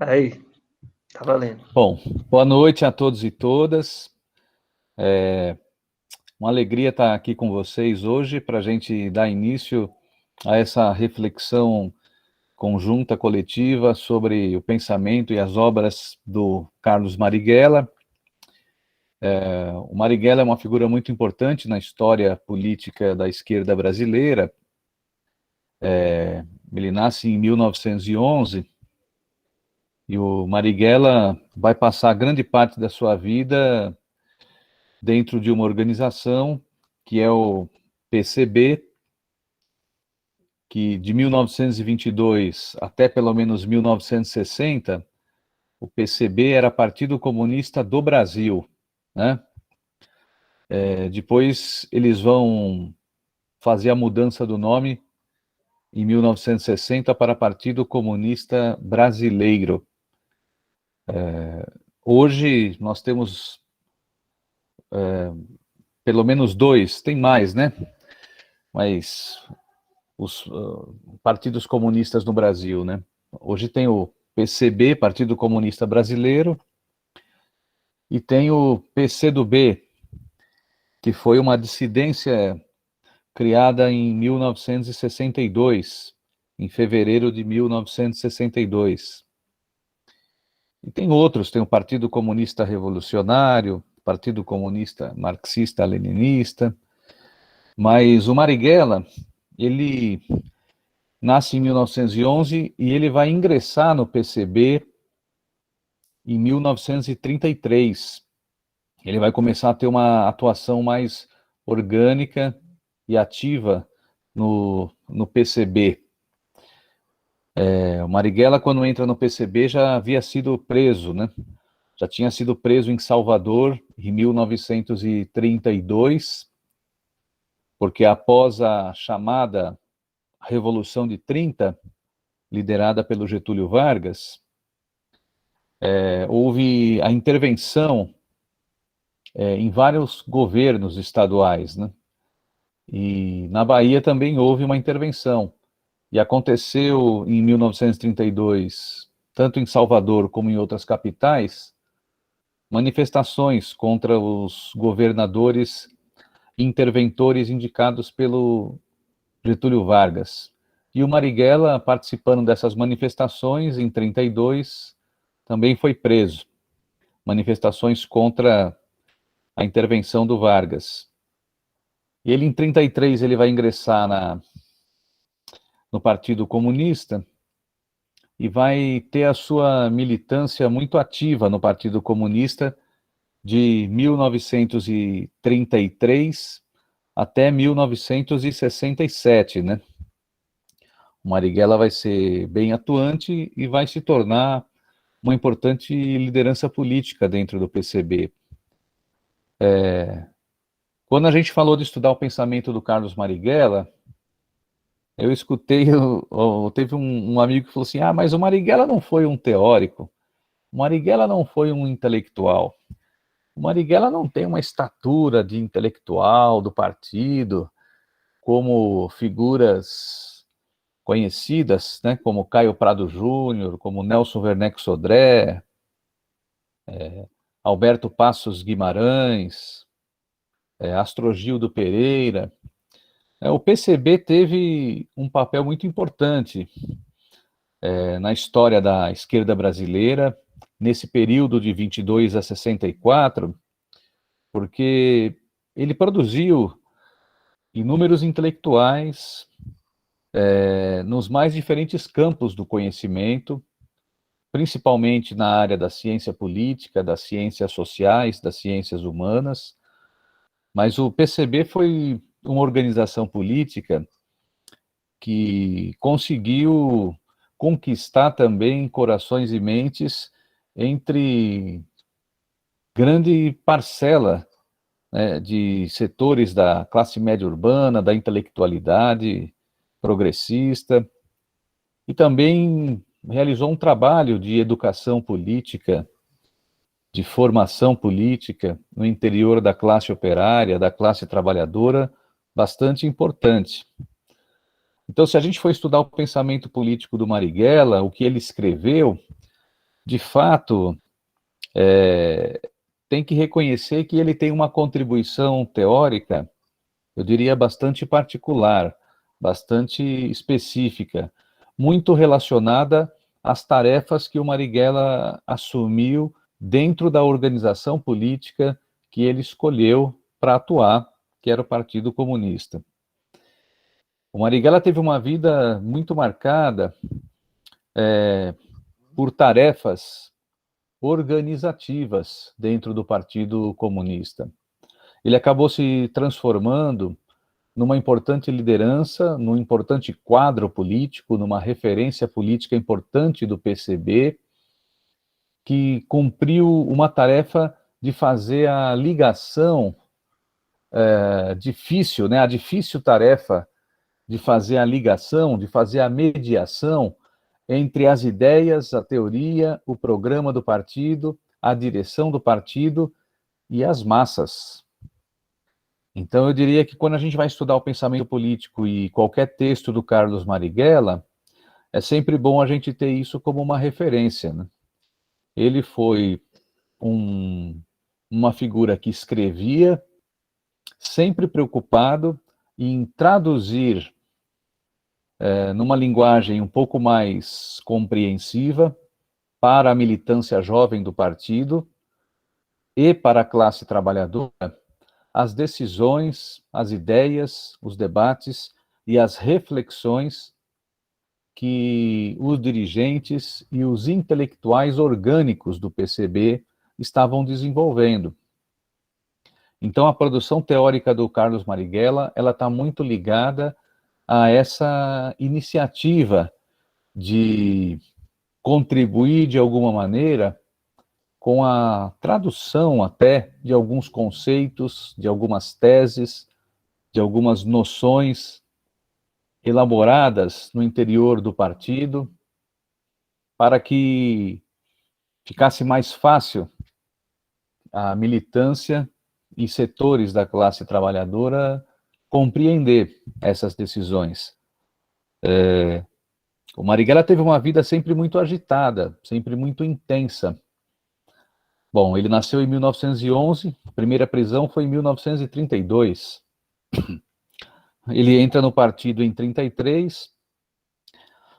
Aí, tá valendo. Bom, boa noite a todos e todas. Uma alegria estar aqui com vocês hoje para a gente dar início a essa reflexão conjunta, coletiva, sobre o pensamento e as obras do Carlos Marighella. O Marighella é uma figura muito importante na história política da esquerda brasileira. Ele nasce em 1911 e o Marighella vai passar grande parte da sua vida dentro de uma organização que é o PCB, que de 1922 até pelo menos 1960, o PCB era Partido Comunista do Brasil, né? Depois eles vão fazer a mudança do nome em 1960 para Partido Comunista Brasileiro. Hoje nós temos pelo menos dois, tem mais, né? Mas os partidos comunistas no Brasil, né? Hoje tem o PCB, Partido Comunista Brasileiro, e tem o PCdoB, que foi uma dissidência criada em 1962, em fevereiro de 1962. E tem outros, tem o Partido Comunista Revolucionário, Partido Comunista Marxista-Leninista, mas o Marighella, ele nasce em 1911 e ele vai ingressar no PCB em 1933. Ele vai começar a ter uma atuação mais orgânica e ativa no PCB. O Marighella, quando entra no PCB, já havia sido preso, né? Já tinha sido preso em Salvador em 1932, porque após a chamada Revolução de 30, liderada pelo Getúlio Vargas, houve a intervenção em vários governos estaduais, né? E na Bahia também houve uma intervenção. E aconteceu em 1932, tanto em Salvador como em outras capitais, manifestações contra os governadores interventores indicados pelo Getúlio Vargas. E o Marighella, participando dessas manifestações em 32, também foi preso. Manifestações contra a intervenção do Vargas. E ele, em 33, ele vai ingressar no Partido Comunista e vai ter a sua militância muito ativa no Partido Comunista de 1933 até 1967, né? O Marighella vai ser bem atuante e vai se tornar uma importante liderança política dentro do PCB. Quando a gente falou de estudar o pensamento do Carlos Marighella, eu escutei, teve um amigo que falou assim, mas o Marighella não foi um teórico, o Marighella não foi um intelectual, o Marighella não tem uma estatura de intelectual do partido, como figuras conhecidas, né, como Caio Prado Júnior, como Nelson Werneck Sodré, Alberto Passos Guimarães, Astrogildo Pereira. O PCB teve um papel muito importante na história da esquerda brasileira, nesse período de 22 a 64, porque ele produziu inúmeros intelectuais nos mais diferentes campos do conhecimento, principalmente na área da ciência política, das ciências sociais, das ciências humanas, mas o PCB foi uma organização política que conseguiu conquistar também corações e mentes entre grande parcela, né, de setores da classe média urbana, da intelectualidade progressista, e também realizou um trabalho de educação política, de formação política no interior da classe operária, da classe trabalhadora, bastante importante. Então, se a gente for estudar o pensamento político do Marighella, o que ele escreveu, de fato, tem que reconhecer que ele tem uma contribuição teórica, eu diria, bastante particular, bastante específica, muito relacionada às tarefas que o Marighella assumiu dentro da organização política que ele escolheu para atuar, que era o Partido Comunista. O Marighella teve uma vida muito marcada por tarefas organizativas dentro do Partido Comunista. Ele acabou se transformando numa importante liderança, num importante quadro político, numa referência política importante do PCB, que cumpriu uma tarefa de fazer a ligação difícil, né, a difícil tarefa de fazer a ligação, de fazer a mediação entre as ideias, a teoria, o programa do partido, a direção do partido e as massas. Então, eu diria que quando a gente vai estudar o pensamento político e qualquer texto do Carlos Marighella, é sempre bom a gente ter isso como uma referência, né? Ele foi uma figura que escrevia, sempre preocupado em traduzir numa linguagem um pouco mais compreensiva para a militância jovem do partido e para a classe trabalhadora as decisões, as ideias, os debates e as reflexões que os dirigentes e os intelectuais orgânicos do PCB estavam desenvolvendo. Então, a produção teórica do Carlos Marighella, ela está muito ligada a essa iniciativa de contribuir de alguma maneira com a tradução até de alguns conceitos, de algumas teses, de algumas noções elaboradas no interior do partido, para que ficasse mais fácil a militância e setores da classe trabalhadora compreender essas decisões. O Marighella teve uma vida sempre muito agitada, sempre muito intensa. Bom, ele nasceu em 1911, a primeira prisão foi em 1932. Ele entra no partido em 33,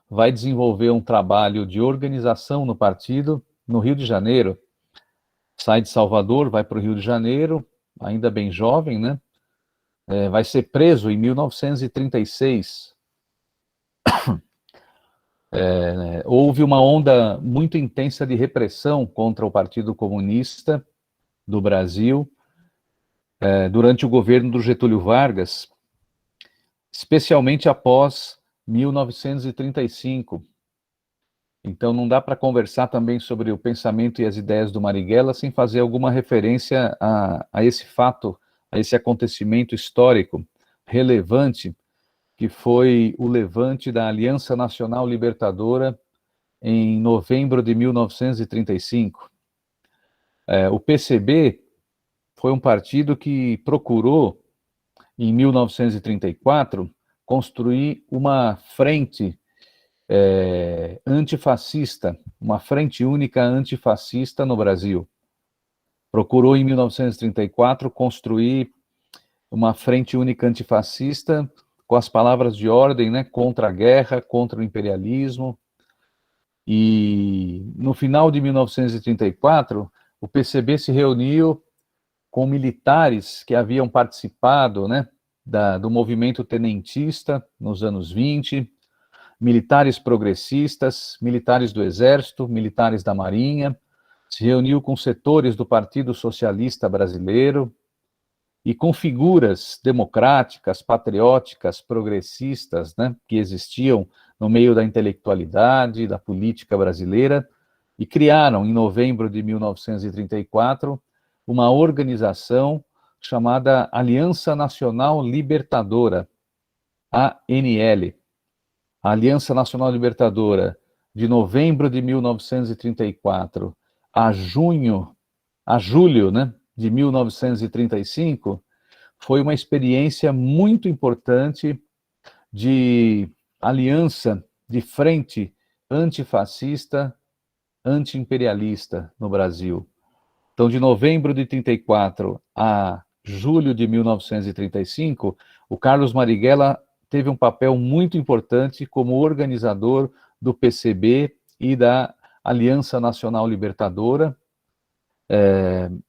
vai desenvolver um trabalho de organização no partido no Rio de Janeiro. Sai de Salvador, vai para o Rio de Janeiro, ainda bem jovem, né? Vai ser preso em 1936. Houve uma onda muito intensa de repressão contra o Partido Comunista do Brasil durante o governo do Getúlio Vargas, especialmente após 1935. Então, não dá para conversar também sobre o pensamento e as ideias do Marighella sem fazer alguma referência a esse fato, a esse acontecimento histórico relevante, que foi o levante da Aliança Nacional Libertadora em novembro de 1935. O PCB foi um partido que procurou, em 1934, construir uma frente antifascista, uma frente única antifascista no Brasil. Procurou, em 1934, construir uma frente única antifascista com as palavras de ordem, né, contra a guerra, contra o imperialismo. E no final de 1934, o PCB se reuniu com militares que haviam participado, né, do movimento tenentista nos anos 20, militares progressistas, militares do Exército, militares da Marinha, se reuniu com setores do Partido Socialista Brasileiro e com figuras democráticas, patrióticas, progressistas, né, que existiam no meio da intelectualidade, da política brasileira, e criaram, em novembro de 1934, uma organização chamada Aliança Nacional Libertadora, ANL. A Aliança Nacional Libertadora, de novembro de 1934 a julho, né, de 1935, foi uma experiência muito importante de aliança, de frente antifascista anti-imperialista no Brasil. Então, de novembro de 34 a julho de 1935, o Carlos Marighella teve um papel muito importante como organizador do PCB e da Aliança Nacional Libertadora.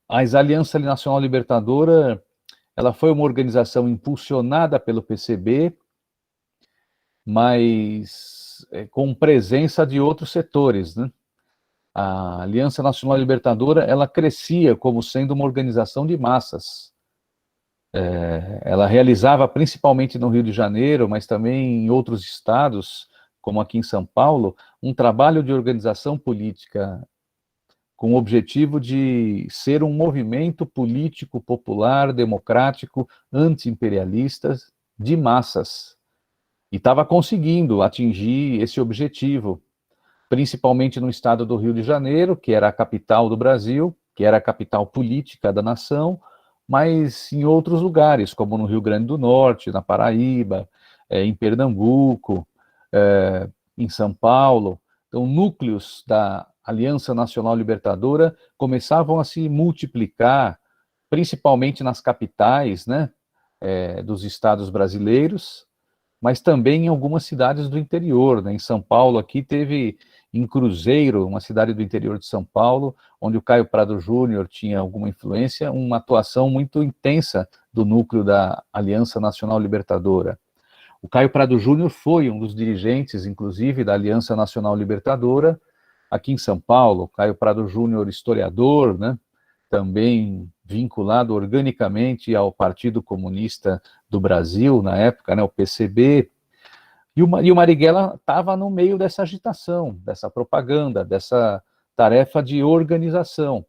A Aliança Nacional Libertadora, ela foi uma organização impulsionada pelo PCB, mas com presença de outros setores, né? A Aliança Nacional Libertadora, ela crescia como sendo uma organização de massas. Ela realizava, principalmente no Rio de Janeiro, mas também em outros estados, como aqui em São Paulo, um trabalho de organização política com o objetivo de ser um movimento político popular, democrático, anti-imperialista de massas. E estava conseguindo atingir esse objetivo, principalmente no estado do Rio de Janeiro, que era a capital do Brasil, que era a capital política da nação, mas em outros lugares, como no Rio Grande do Norte, na Paraíba, em Pernambuco, em São Paulo. Então, núcleos da Aliança Nacional Libertadora começavam a se multiplicar, principalmente nas capitais, né, dos estados brasileiros, mas também em algumas cidades do interior, né? Em São Paulo, aqui teve em Cruzeiro, uma cidade do interior de São Paulo, onde o Caio Prado Júnior tinha alguma influência, uma atuação muito intensa do núcleo da Aliança Nacional Libertadora. O Caio Prado Júnior foi um dos dirigentes, inclusive, da Aliança Nacional Libertadora, aqui em São Paulo. Caio Prado Júnior, historiador, né? Também vinculado organicamente ao Partido Comunista do Brasil, na época, né, o PCB, e o Marighella estava no meio dessa agitação, dessa propaganda, dessa tarefa de organização,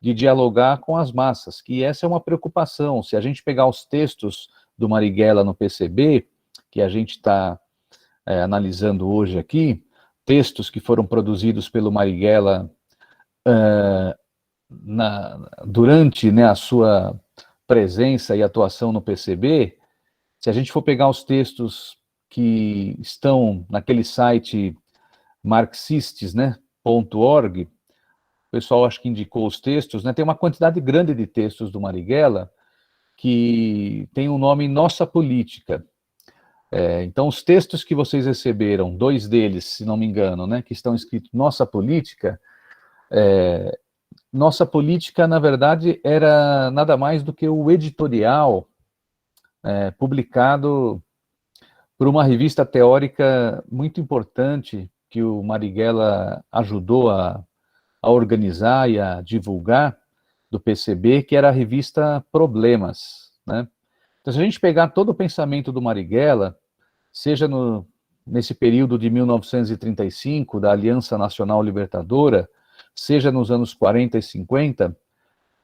de dialogar com as massas, que essa é uma preocupação. Se a gente pegar os textos do Marighella no PCB, que a gente está analisando hoje aqui, textos que foram produzidos pelo Marighella durante, né, a sua presença e atuação no PCB, se a gente for pegar os textos que estão naquele site marxistes, né, .org, o pessoal acho que indicou os textos, né, tem uma quantidade grande de textos do Marighella que tem o nome Nossa Política. Então, os textos que vocês receberam, 2 deles, se não me engano, né, que estão escritos Nossa Política, Nossa Política, na verdade, era nada mais do que o editorial publicado por uma revista teórica muito importante que o Marighella ajudou a organizar e a divulgar, do PCB, que era a revista Problemas, né? Então, se a gente pegar todo o pensamento do Marighella, seja nesse período de 1935, da Aliança Nacional Libertadora, seja nos anos 40 e 50,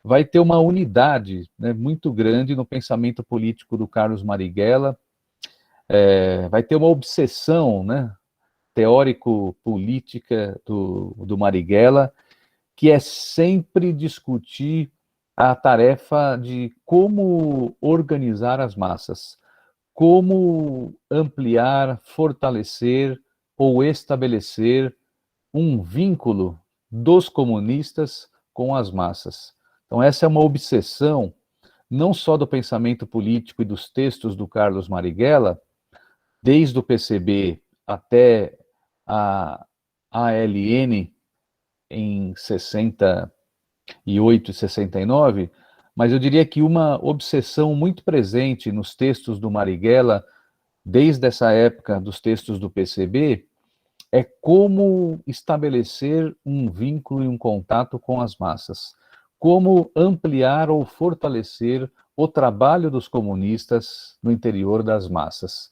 vai ter uma unidade, né, muito grande no pensamento político do Carlos Marighella, vai ter uma obsessão, né, teórico-política do Marighella, que é sempre discutir a tarefa de como organizar as massas, como ampliar, fortalecer ou estabelecer um vínculo dos comunistas com as massas. Então, essa é uma obsessão, não só do pensamento político e dos textos do Carlos Marighella, desde o PCB até a ALN em 68 e 69, mas eu diria que uma obsessão muito presente nos textos do Marighella, desde essa época dos textos do PCB, é como estabelecer um vínculo e um contato com as massas, como ampliar ou fortalecer o trabalho dos comunistas no interior das massas.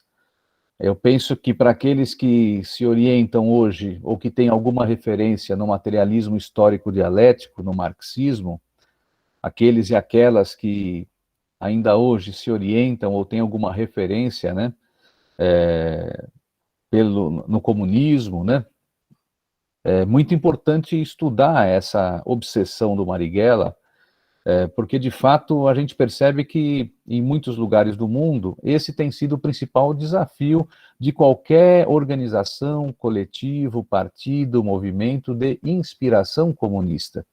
Eu penso que para aqueles que se orientam hoje, ou que têm alguma referência no materialismo histórico dialético, no marxismo, aqueles e aquelas que ainda hoje se orientam ou têm alguma referência, né, no comunismo, né, é muito importante estudar essa obsessão do Marighella, Porque, de fato, a gente percebe que, em muitos lugares do mundo, esse tem sido o principal desafio de qualquer organização, coletivo, partido, movimento de inspiração comunista.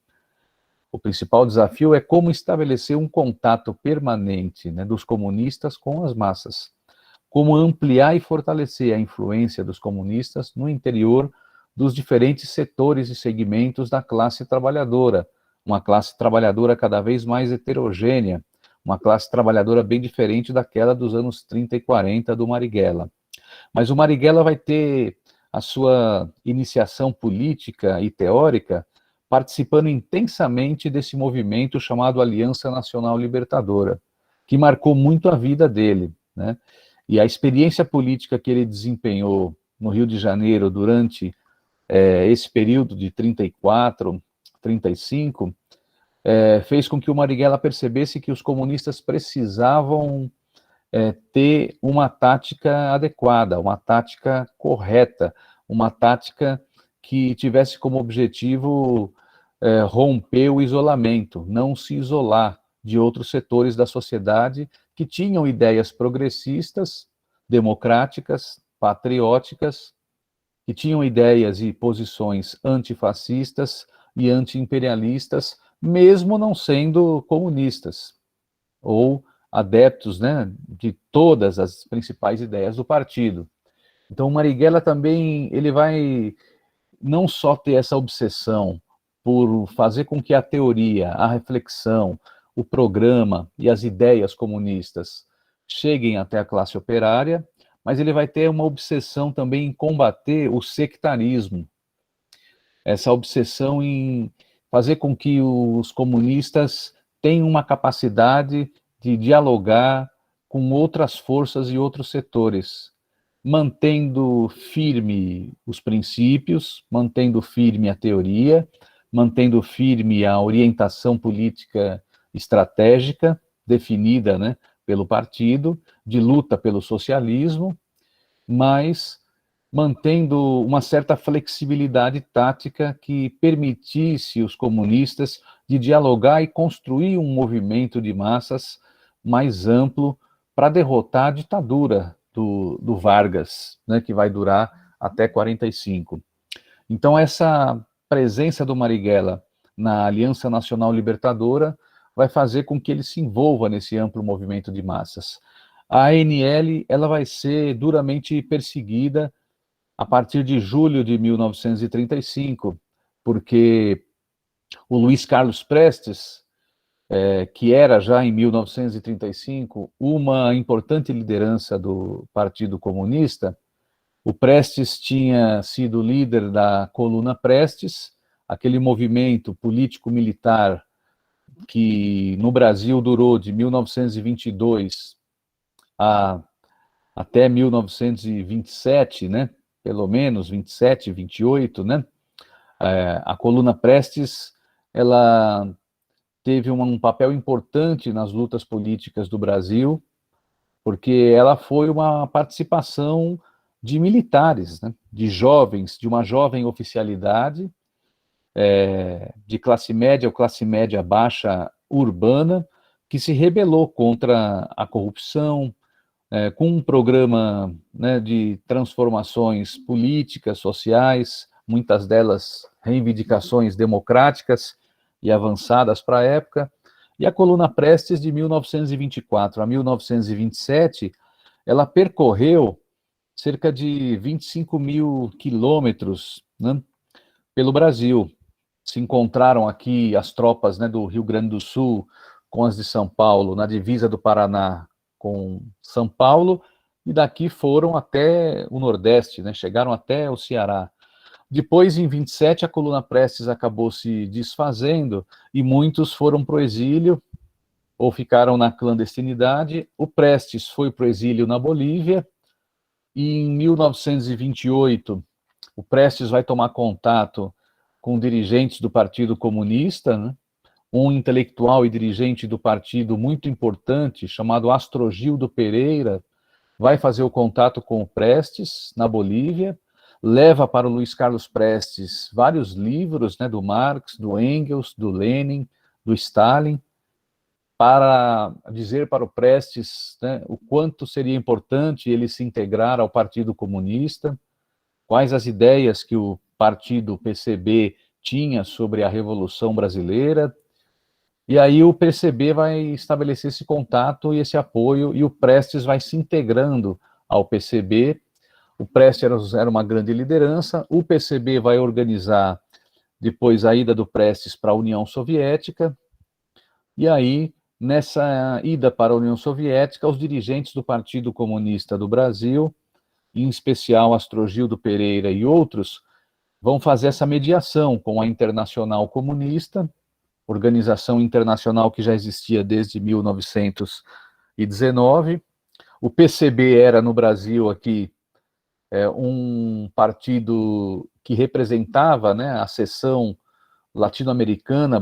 O principal desafio é como estabelecer um contato permanente, né, dos comunistas com as massas, como ampliar e fortalecer a influência dos comunistas no interior dos diferentes setores e segmentos da classe trabalhadora, uma classe trabalhadora cada vez mais heterogênea, uma classe trabalhadora bem diferente daquela dos anos 30 e 40 do Marighella. Mas o Marighella vai ter a sua iniciação política e teórica participando intensamente desse movimento chamado Aliança Nacional Libertadora, que marcou muito a vida dele, né? E a experiência política que ele desempenhou no Rio de Janeiro durante esse período de 34, 35, fez com que o Marighella percebesse que os comunistas precisavam ter uma tática adequada, uma tática correta, uma tática que tivesse como objetivo romper o isolamento, não se isolar de outros setores da sociedade que tinham ideias progressistas, democráticas, patrióticas, que tinham ideias e posições antifascistas e antiimperialistas, mesmo não sendo comunistas, ou adeptos, né, de todas as principais ideias do partido. Então, o Marighella também, ele vai não só ter essa obsessão por fazer com que a teoria, a reflexão, o programa e as ideias comunistas cheguem até a classe operária, mas ele vai ter uma obsessão também em combater o sectarismo, essa obsessão em fazer com que os comunistas tenham uma capacidade de dialogar com outras forças e outros setores, mantendo firme os princípios, mantendo firme a teoria, mantendo firme a orientação política estratégica definida, né, pelo partido, de luta pelo socialismo, mas mantendo uma certa flexibilidade tática que permitisse os comunistas de dialogar e construir um movimento de massas mais amplo para derrotar a ditadura do Vargas, né, que vai durar até 45. Então, essa presença do Marighella na Aliança Nacional Libertadora vai fazer com que ele se envolva nesse amplo movimento de massas. A ANL, ela vai ser duramente perseguida a partir de julho de 1935, porque o Luiz Carlos Prestes, que era já em 1935 uma importante liderança do Partido Comunista, o Prestes tinha sido líder da Coluna Prestes, aquele movimento político-militar que no Brasil durou de 1922 até 1927, né? Pelo menos 27, 28, né? A Coluna Prestes, ela teve um papel importante nas lutas políticas do Brasil, porque ela foi uma participação de militares, né? De jovens, de uma jovem oficialidade, de classe média ou classe média baixa urbana, que se rebelou contra a corrupção, com um programa, né, de transformações políticas, sociais, muitas delas reivindicações democráticas e avançadas para a época. E a Coluna Prestes, de 1924 a 1927, ela percorreu cerca de 25 mil quilômetros, né, pelo Brasil. Se encontraram aqui as tropas, né, do Rio Grande do Sul com as de São Paulo, na divisa do Paraná com São Paulo, e daqui foram até o Nordeste, né, chegaram até o Ceará. Depois, em 27, a Coluna Prestes acabou se desfazendo e muitos foram para o exílio ou ficaram na clandestinidade. O Prestes foi para o exílio na Bolívia e em 1928 o Prestes vai tomar contato com dirigentes do Partido Comunista, né? Um intelectual e dirigente do partido muito importante, chamado Astrogildo Pereira, vai fazer o contato com o Prestes, na Bolívia, leva para o Luiz Carlos Prestes vários livros, né, do Marx, do Engels, do Lenin, do Stalin, para dizer para o Prestes, né, o quanto seria importante ele se integrar ao Partido Comunista, quais as ideias que o partido PCB tinha sobre a Revolução Brasileira. E aí o PCB vai estabelecer esse contato e esse apoio, e o Prestes vai se integrando ao PCB. O Prestes era uma grande liderança, o PCB vai organizar depois a ida do Prestes para a União Soviética, e aí, nessa ida para a União Soviética, os dirigentes do Partido Comunista do Brasil, em especial Astrogildo Pereira e outros, vão fazer essa mediação com a Internacional Comunista, organização internacional que já existia desde 1919. O PCB era, no Brasil, aqui, um partido que representava, né, a seção latino-americana,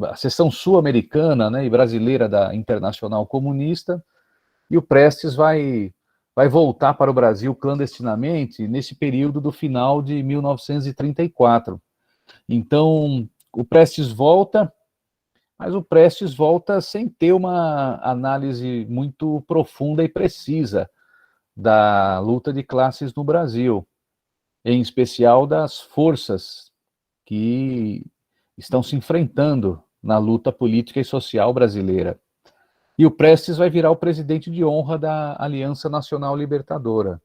a seção sul-americana, né, e brasileira da Internacional Comunista, e o Prestes vai voltar para o Brasil clandestinamente nesse período do final de 1934. Então, o Prestes volta, mas o Prestes volta sem ter uma análise muito profunda e precisa da luta de classes no Brasil, em especial das forças que estão se enfrentando na luta política e social brasileira. E o Prestes vai virar o presidente de honra da Aliança Nacional Libertadora.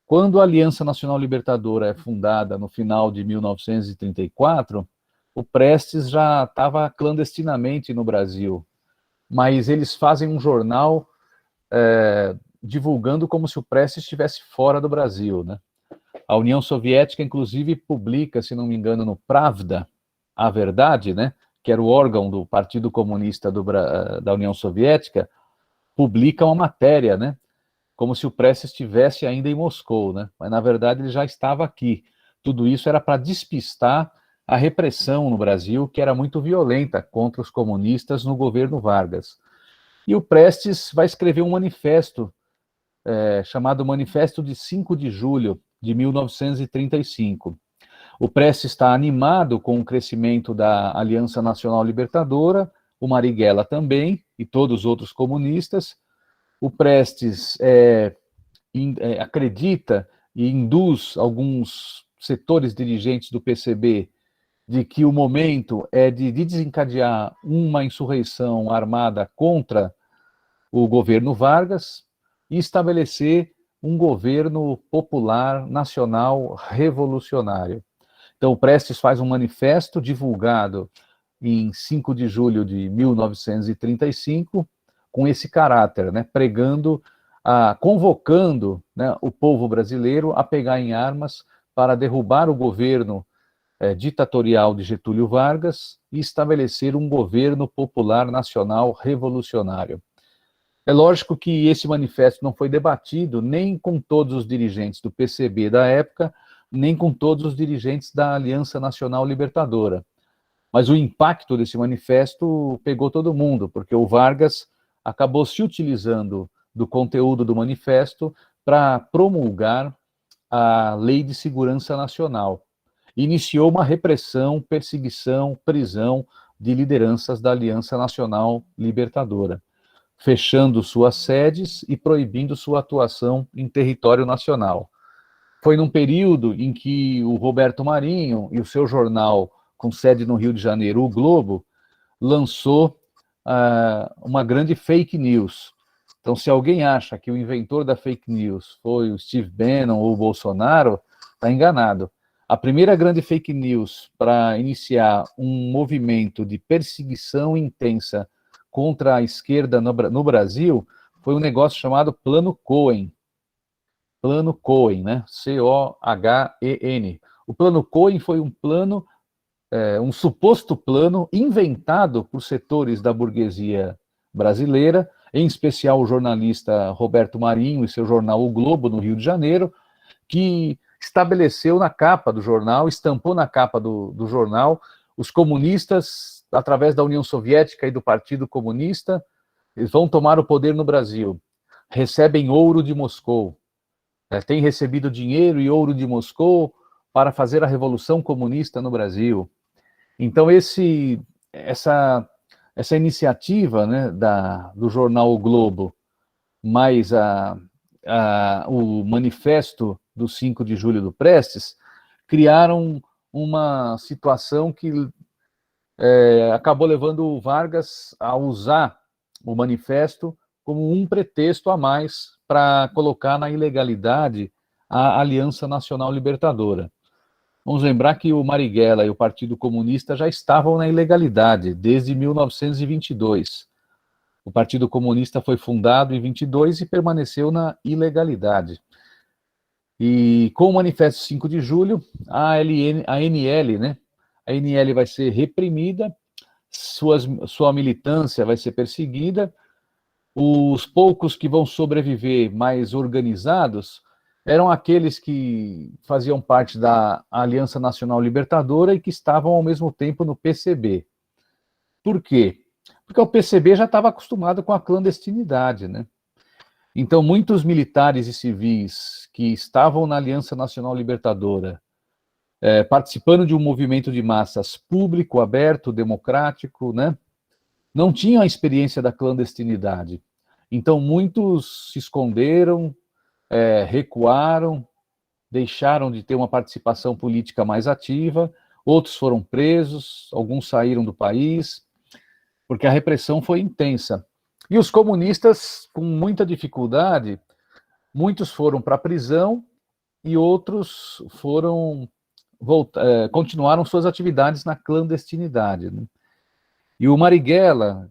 Quando a Aliança Nacional Libertadora é fundada no final de 1934, o Prestes já estava clandestinamente no Brasil, mas eles fazem um jornal divulgando como se o Prestes estivesse fora do Brasil, né? A União Soviética, inclusive, publica, se não me engano, no Pravda, A Verdade, né, que era o órgão do Partido Comunista da União Soviética, publica uma matéria, né, como se o Prestes estivesse ainda em Moscou, né, mas na verdade ele já estava aqui. Tudo isso era para despistar a repressão no Brasil, que era muito violenta contra os comunistas no governo Vargas. E o Prestes vai escrever um manifesto, chamado Manifesto de 5 de Julho de 1935. O Prestes está animado com o crescimento da Aliança Nacional Libertadora, o Marighella também, e todos os outros comunistas. O Prestes acredita e induz alguns setores dirigentes do PCB de que o momento é de desencadear uma insurreição armada contra o governo Vargas e estabelecer um governo popular, nacional, revolucionário. Então, o Prestes faz um manifesto divulgado em 5 de julho de 1935, com esse caráter, né, pregando, convocando, né, o povo brasileiro a pegar em armas para derrubar o governo ditatorial de Getúlio Vargas e estabelecer um governo popular nacional revolucionário. É lógico que esse manifesto não foi debatido nem com todos os dirigentes do PCB da época, nem com todos os dirigentes da Aliança Nacional Libertadora. Mas o impacto desse manifesto pegou todo mundo, porque o Vargas acabou se utilizando do conteúdo do manifesto para promulgar a Lei de Segurança Nacional. Iniciou uma repressão, perseguição, prisão de lideranças da Aliança Nacional Libertadora, fechando suas sedes e proibindo sua atuação em território nacional. Foi num período em que o Roberto Marinho e o seu jornal, com sede no Rio de Janeiro, o Globo, lançou uma grande fake news. Então, se alguém acha que o inventor da fake news foi o Steve Bannon ou o Bolsonaro, está enganado. A primeira grande fake news para iniciar um movimento de perseguição intensa contra a esquerda no Brasil foi um negócio chamado Plano Cohen. Plano Cohen, né? C-O-H-E-N. O Plano Cohen foi um plano, um suposto plano inventado por setores da burguesia brasileira, em especial o jornalista Roberto Marinho e seu jornal O Globo, no Rio de Janeiro, que estabeleceu na capa do jornal, estampou na capa do jornal, os comunistas, através da União Soviética e do Partido Comunista, eles vão tomar o poder no Brasil. Recebem ouro de Moscou. Têm recebido dinheiro e ouro de Moscou para fazer a Revolução Comunista no Brasil. Então, essa essa iniciativa, né, do jornal O Globo, mais o manifesto do 5 de julho do Prestes, criaram uma situação que acabou levando o Vargas a usar o manifesto como um pretexto a mais para colocar na ilegalidade a Aliança Nacional Libertadora. Vamos lembrar que o Marighella e o Partido Comunista já estavam na ilegalidade desde 1922. O Partido Comunista foi fundado em 22 e permaneceu na ilegalidade. E com o Manifesto 5 de Julho, a ANL, né? A ANL vai ser reprimida, sua militância vai ser perseguida, os poucos que vão sobreviver mais organizados eram aqueles que faziam parte da Aliança Nacional Libertadora e que estavam ao mesmo tempo no PCB. Por quê? Porque o PCB já estava acostumado com a clandestinidade, né? Então, muitos militares e civis que estavam na Aliança Nacional Libertadora, participando de um movimento de massas público, aberto, democrático, né? Não tinham a experiência da clandestinidade. Então, muitos se esconderam, recuaram, deixaram de ter uma participação política mais ativa, outros foram presos, alguns saíram do país, porque a repressão foi intensa. E os comunistas, com muita dificuldade, muitos foram para a prisão e outros continuaram suas atividades na clandestinidade, né? E o Marighella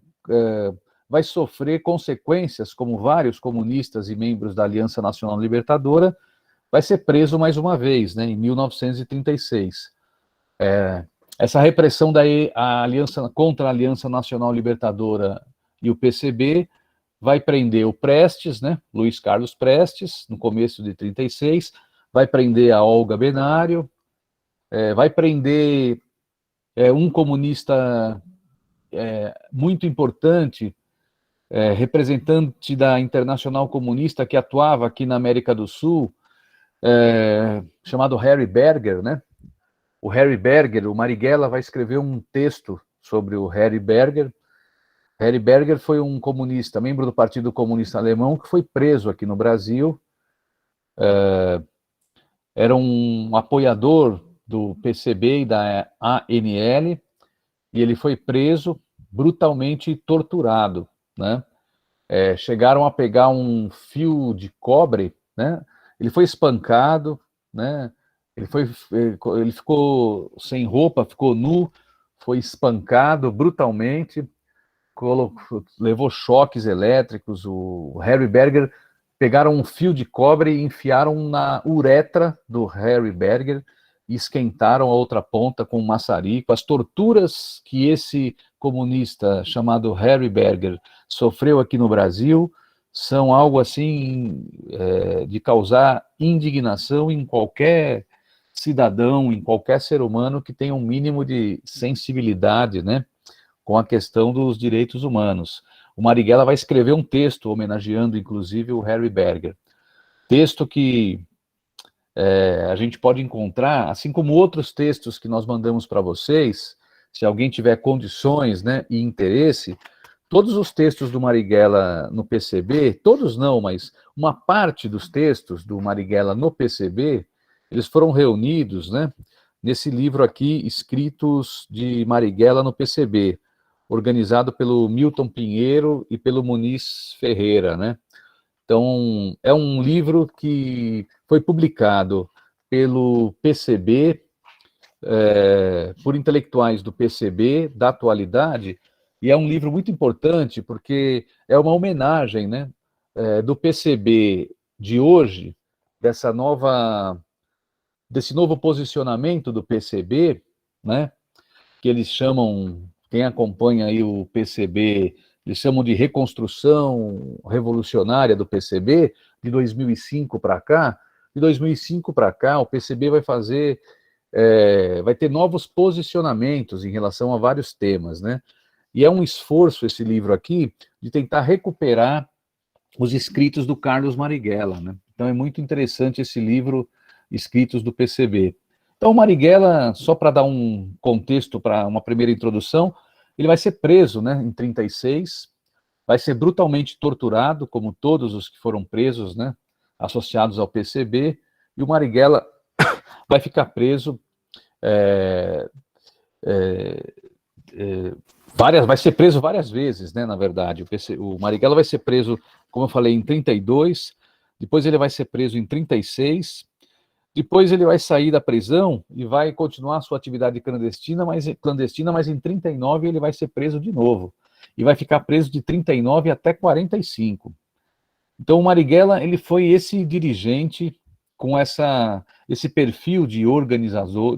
vai sofrer consequências, como vários comunistas e membros da Aliança Nacional Libertadora, vai ser preso mais uma vez, né, em 1936. Essa repressão contra a Aliança Nacional Libertadora e o PCB vai prender o Prestes, né, Luiz Carlos Prestes, no começo de 36, vai prender a Olga Benário, vai prender um comunista muito importante, representante da Internacional Comunista que atuava aqui na América do Sul, chamado Harry Berger, né? O Harry Berger, o Marighella vai escrever um texto sobre o Harry Berger. Harry Berger foi um comunista, membro do Partido Comunista Alemão, que foi preso aqui no Brasil. Era um apoiador do PCB e da ANL, e ele foi preso, brutalmente torturado, né? Chegaram a pegar um fio de cobre, né? Ele foi espancado, né? Ele ficou sem roupa, ficou nu, foi espancado brutalmente, levou choques elétricos. O Harry Berger, pegaram um fio de cobre e enfiaram na uretra do Harry Berger e esquentaram a outra ponta com um maçarico. As torturas que esse comunista chamado Harry Berger sofreu aqui no Brasil são algo assim de causar indignação em qualquer cidadão, em qualquer ser humano que tenha um mínimo de sensibilidade, né, com a questão dos direitos humanos. O Marighella vai escrever um texto homenageando, inclusive, o Harry Berger. Texto que a gente pode encontrar, assim como outros textos que nós mandamos para vocês, se alguém tiver condições, né, e interesse, todos os textos do Marighella no PCB, todos não, mas uma parte dos textos do Marighella no PCB, eles foram reunidos, né, nesse livro aqui, Escritos de Marighella no PCB, organizado pelo Milton Pinheiro e pelo Muniz Ferreira, né? Então, é um livro que foi publicado pelo PCB, por intelectuais do PCB, da atualidade, e é um livro muito importante porque é uma homenagem, né, do PCB de hoje, desse novo posicionamento do PCB, né, que eles chamam, quem acompanha aí o PCB, eles chamam de reconstrução revolucionária do PCB, de 2005 para cá. De 2005 para cá, o PCB vai ter novos posicionamentos em relação a vários temas, né? E é um esforço, esse livro aqui, de tentar recuperar os escritos do Carlos Marighella, né? Então é muito interessante esse livro, Escritos do PCB. Então o Marighella, só para dar um contexto para uma primeira introdução, ele vai ser preso, né, em 36, vai ser brutalmente torturado, como todos os que foram presos, né, associados ao PCB, e o Marighella vai ficar preso é, é, vai ser preso várias vezes, né, na verdade. O Marighella vai ser preso, como eu falei, em 32, depois ele vai ser preso em 36, depois ele vai sair da prisão e vai continuar a sua atividade clandestina, mas em 39 ele vai ser preso de novo. E vai ficar preso de 39 até 45. Então o Marighella, ele foi esse dirigente com esse perfil de organizador,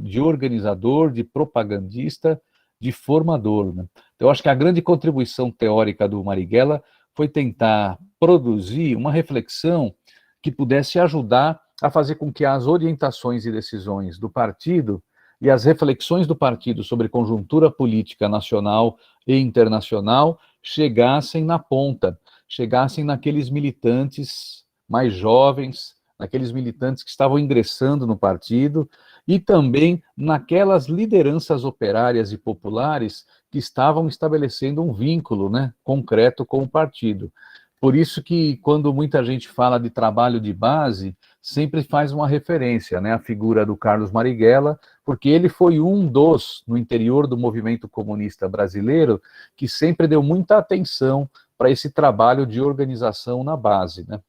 de propagandista, de formador. Né? Então eu acho que a grande contribuição teórica do Marighella foi tentar produzir uma reflexão que pudesse ajudar a fazer com que as orientações e decisões do partido e as reflexões do partido sobre conjuntura política nacional e internacional chegassem na ponta, chegassem naqueles militantes mais jovens, naqueles militantes que estavam ingressando no partido e também naquelas lideranças operárias e populares que estavam estabelecendo um vínculo, né, concreto com o partido. Por isso que, quando muita gente fala de trabalho de base, sempre faz uma referência, né, à figura do Carlos Marighella, porque ele foi um dos, no interior do movimento comunista brasileiro, que sempre deu muita atenção para esse trabalho de organização na base, né.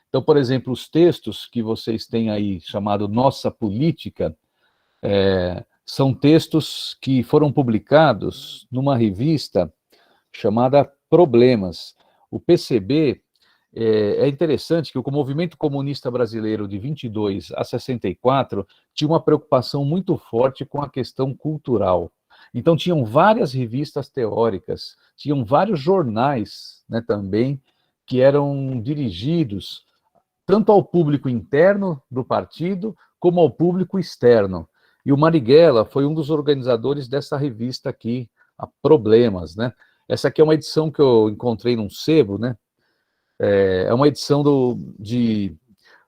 Então, por exemplo, os textos que vocês têm aí, chamado Nossa Política, são textos que foram publicados numa revista chamada Problemas. O PCB, é interessante que o movimento comunista brasileiro de 22 a 64 tinha uma preocupação muito forte com a questão cultural. Então, tinham várias revistas teóricas, tinham vários jornais, né, também, que eram dirigidos tanto ao público interno do partido, como ao público externo. E o Marighella foi um dos organizadores dessa revista aqui, a Problemas, né? Essa aqui é uma edição que eu encontrei num sebo, né? É uma edição de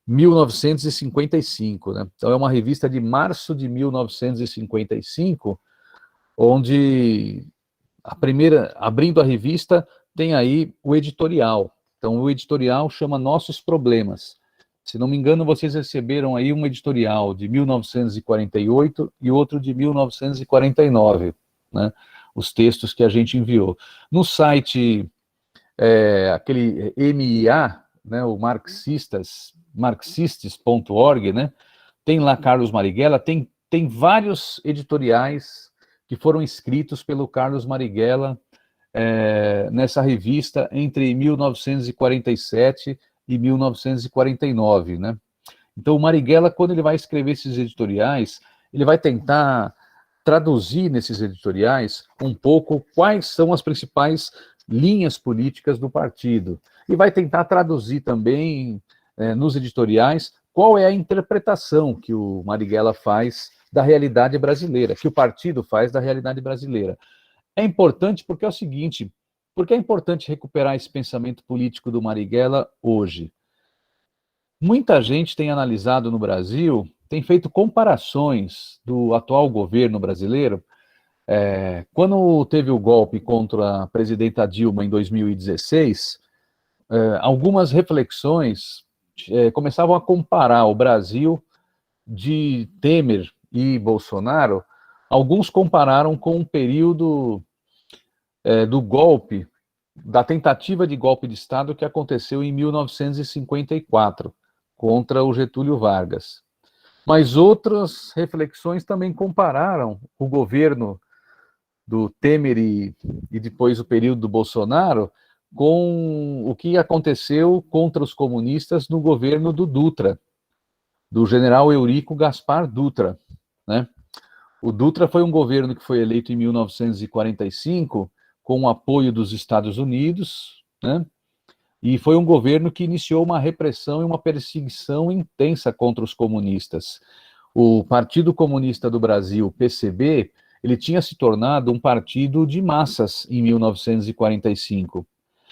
1955, né? Então é uma revista de março de 1955, onde abrindo a revista, tem aí o editorial. Então o editorial chama Nossos Problemas. Se não me engano, vocês receberam aí um editorial de 1948 e outro de 1949, né? Os textos que a gente enviou. No site, aquele MIA, né, o marxistas.org, né, tem lá Carlos Marighella, tem vários editoriais que foram escritos pelo Carlos Marighella nessa revista entre 1947 e 1949, né? Então o Marighella, quando ele vai escrever esses editoriais, ele vai tentar traduzir nesses editoriais um pouco quais são as principais linhas políticas do partido. E vai tentar traduzir também nos editoriais qual é a interpretação que o Marighella faz da realidade brasileira, que o partido faz da realidade brasileira. É importante porque é o seguinte, porque é importante recuperar esse pensamento político do Marighella hoje. Muita gente tem analisado no Brasil, tem feito comparações do atual governo brasileiro. Quando teve o golpe contra a presidenta Dilma em 2016, algumas reflexões começavam a comparar o Brasil de Temer e Bolsonaro. Alguns compararam com o período do golpe, da tentativa de golpe de Estado que aconteceu em 1954, contra o Getúlio Vargas. Mas outras reflexões também compararam o governo do Temer e depois o período do Bolsonaro com o que aconteceu contra os comunistas no governo do Dutra, do general Eurico Gaspar Dutra, né? O Dutra foi um governo que foi eleito em 1945 com o apoio dos Estados Unidos, né? E foi um governo que iniciou uma repressão e uma perseguição intensa contra os comunistas. O Partido Comunista do Brasil, PCB, ele tinha se tornado um partido de massas em 1945.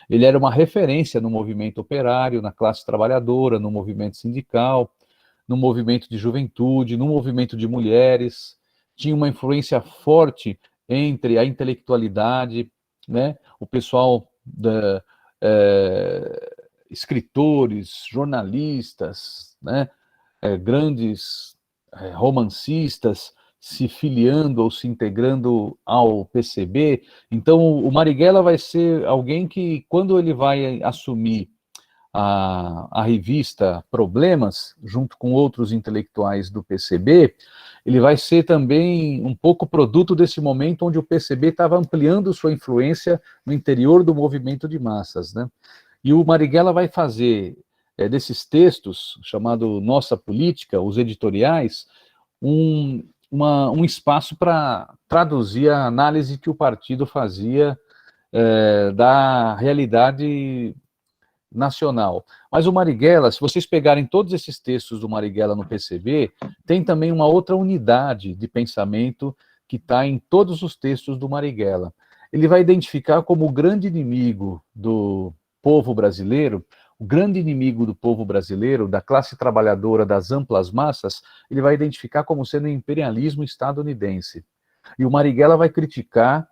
Ele era uma referência no movimento operário, na classe trabalhadora, no movimento sindical, no movimento de juventude, no movimento de mulheres. Tinha uma influência forte entre a intelectualidade, né, o pessoal escritores, jornalistas, né, grandes romancistas se filiando ou se integrando ao PCB. Então, o Marighella vai ser alguém que, quando ele vai assumir a revista Problemas, junto com outros intelectuais do PCB, ele vai ser também um pouco produto desse momento onde o PCB estava ampliando sua influência no interior do movimento de massas, né? E o Marighella vai fazer desses textos, chamado Nossa Política, os editoriais, um espaço para traduzir a análise que o partido fazia da realidade nacional. Mas o Marighella, se vocês pegarem todos esses textos do Marighella no PCB, tem também uma outra unidade de pensamento que está em todos os textos do Marighella. Ele vai identificar como o grande inimigo do povo brasileiro, o grande inimigo do povo brasileiro, da classe trabalhadora, das amplas massas, ele vai identificar como sendo o imperialismo estadunidense. E o Marighella vai criticar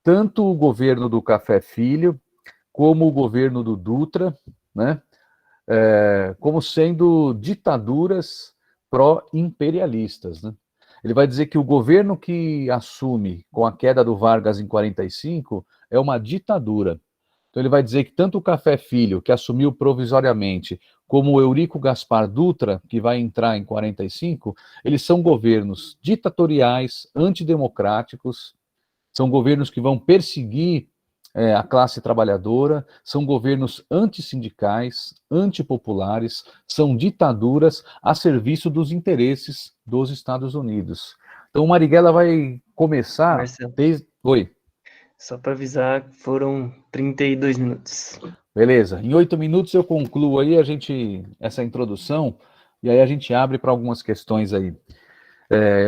tanto o governo do Café Filho, como o governo do Dutra, né, como sendo ditaduras pró-imperialistas, né? Ele vai dizer que o governo que assume com a queda do Vargas em 45 é uma ditadura. Então ele vai dizer que tanto o Café Filho, que assumiu provisoriamente, como o Eurico Gaspar Dutra, que vai entrar em 45, eles são governos ditatoriais, antidemocráticos, são governos que vão perseguir a classe trabalhadora, são governos antissindicais, antipopulares, são ditaduras a serviço dos interesses dos Estados Unidos. Então, o Marighella vai começar... Marcelo, Oi. só para avisar, foram 32 minutos. Beleza. Em 8 minutos eu concluo aí essa introdução, e aí a gente abre para algumas questões aí.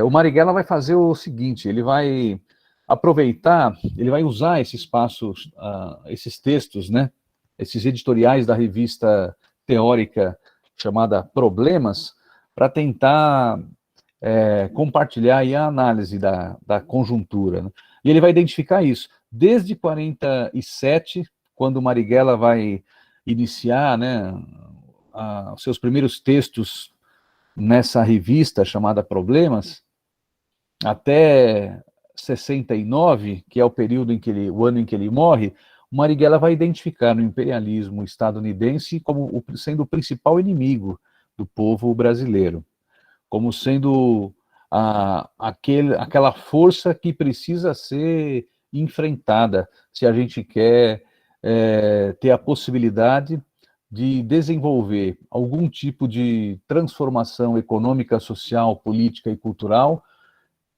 O Marighella vai fazer o seguinte, ele vai aproveitar, ele vai usar esse espaço, esses textos, né, esses editoriais da revista teórica chamada Problemas, para tentar compartilhar aí a análise da conjuntura, né? E ele vai identificar isso. Desde 47, quando o Marighella vai iniciar, né, os seus primeiros textos nessa revista chamada Problemas, até 69, que é o período o ano em que ele morre, o Marighella vai identificar o imperialismo estadunidense como sendo o principal inimigo do povo brasileiro, como sendo aquela força que precisa ser enfrentada se a gente quer ter a possibilidade de desenvolver algum tipo de transformação econômica, social, política e cultural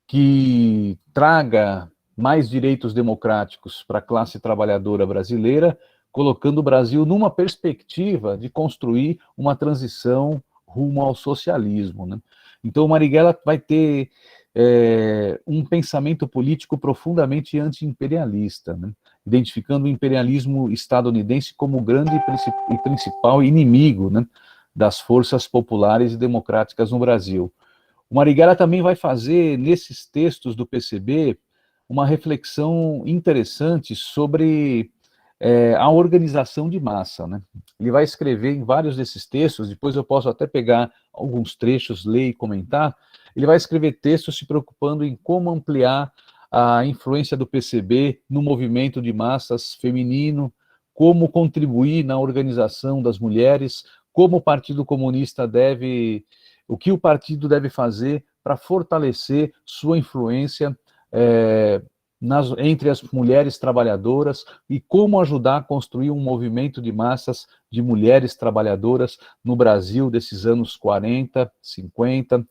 que traga mais direitos democráticos para a classe trabalhadora brasileira, colocando o Brasil numa perspectiva de construir uma transição rumo ao socialismo, né? Então, o Marighella vai ter um pensamento político profundamente anti-imperialista, né? Identificando o imperialismo estadunidense como o grande e principal inimigo, né, das forças populares e democráticas no Brasil. O Marighella também vai fazer, nesses textos do PCB, uma reflexão interessante sobre a organização de massa, né? Ele vai escrever em vários desses textos, depois eu posso até pegar alguns trechos, ler e comentar. Ele vai escrever textos se preocupando em como ampliar a influência do PCB no movimento de massas feminino, como contribuir na organização das mulheres, como o Partido Comunista o que o partido deve fazer para fortalecer sua influência entre as mulheres trabalhadoras e como ajudar a construir um movimento de massas de mulheres trabalhadoras no Brasil desses anos 40, 50.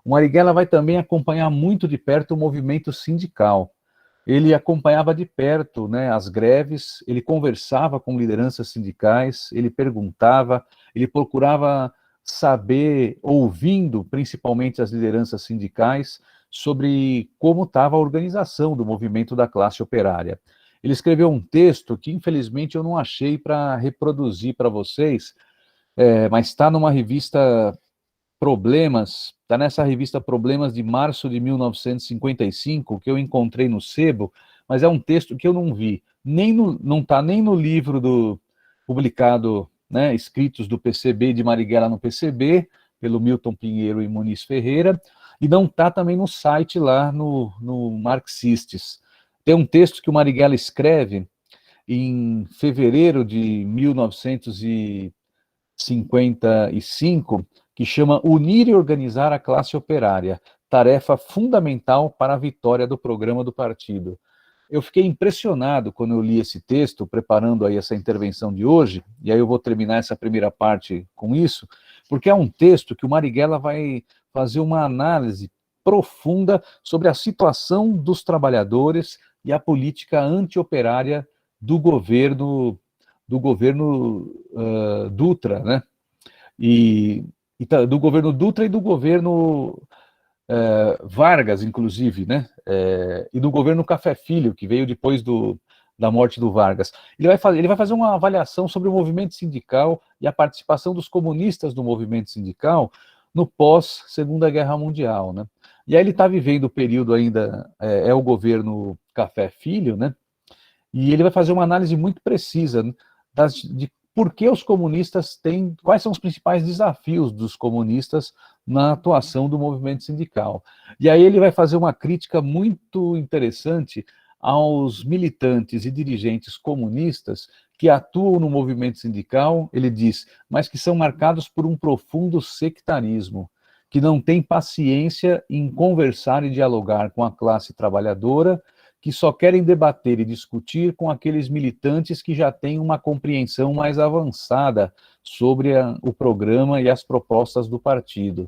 O Marighella vai também acompanhar muito de perto o movimento sindical. Ele acompanhava de perto, né, as greves, ele conversava com lideranças sindicais, ele perguntava, ele procurava saber, ouvindo principalmente as lideranças sindicais, sobre como estava a organização do movimento da classe operária. Ele escreveu um texto que, infelizmente, eu não achei para reproduzir para vocês, mas está numa revista Problemas, está nessa revista Problemas de março de 1955, que eu encontrei no sebo, mas é um texto que eu não vi, não está nem no livro publicado, né, Escritos do PCB, de Marighella no PCB, pelo Milton Pinheiro e Muniz Ferreira, e não está também no site lá no Marxistes. Tem um texto que o Marighella escreve em fevereiro de 1955, que chama Unir e Organizar a Classe Operária, tarefa fundamental para a vitória do programa do partido. Eu fiquei impressionado quando eu li esse texto, preparando aí essa intervenção de hoje, e aí eu vou terminar essa primeira parte com isso, porque é um texto que o Marighella vai fazer uma análise profunda sobre a situação dos trabalhadores e a política anti-operária do governo Dutra, né? Do governo Dutra e do governo Vargas, inclusive, né? E do governo Café Filho, que veio depois da morte do Vargas. Ele vai fazer uma avaliação sobre o movimento sindical e a participação dos comunistas no movimento sindical no pós-Segunda Guerra Mundial, né? E aí ele está vivendo o período ainda, o governo Café Filho, né? E ele vai fazer uma análise muito precisa, né, de por que os comunistas têm, quais são os principais desafios dos comunistas na atuação do movimento sindical. E aí ele vai fazer uma crítica muito interessante aos militantes e dirigentes comunistas que atuam no movimento sindical, ele diz, mas que são marcados por um profundo sectarismo, que não têm paciência em conversar e dialogar com a classe trabalhadora, que só querem debater e discutir com aqueles militantes que já têm uma compreensão mais avançada sobre o programa e as propostas do partido.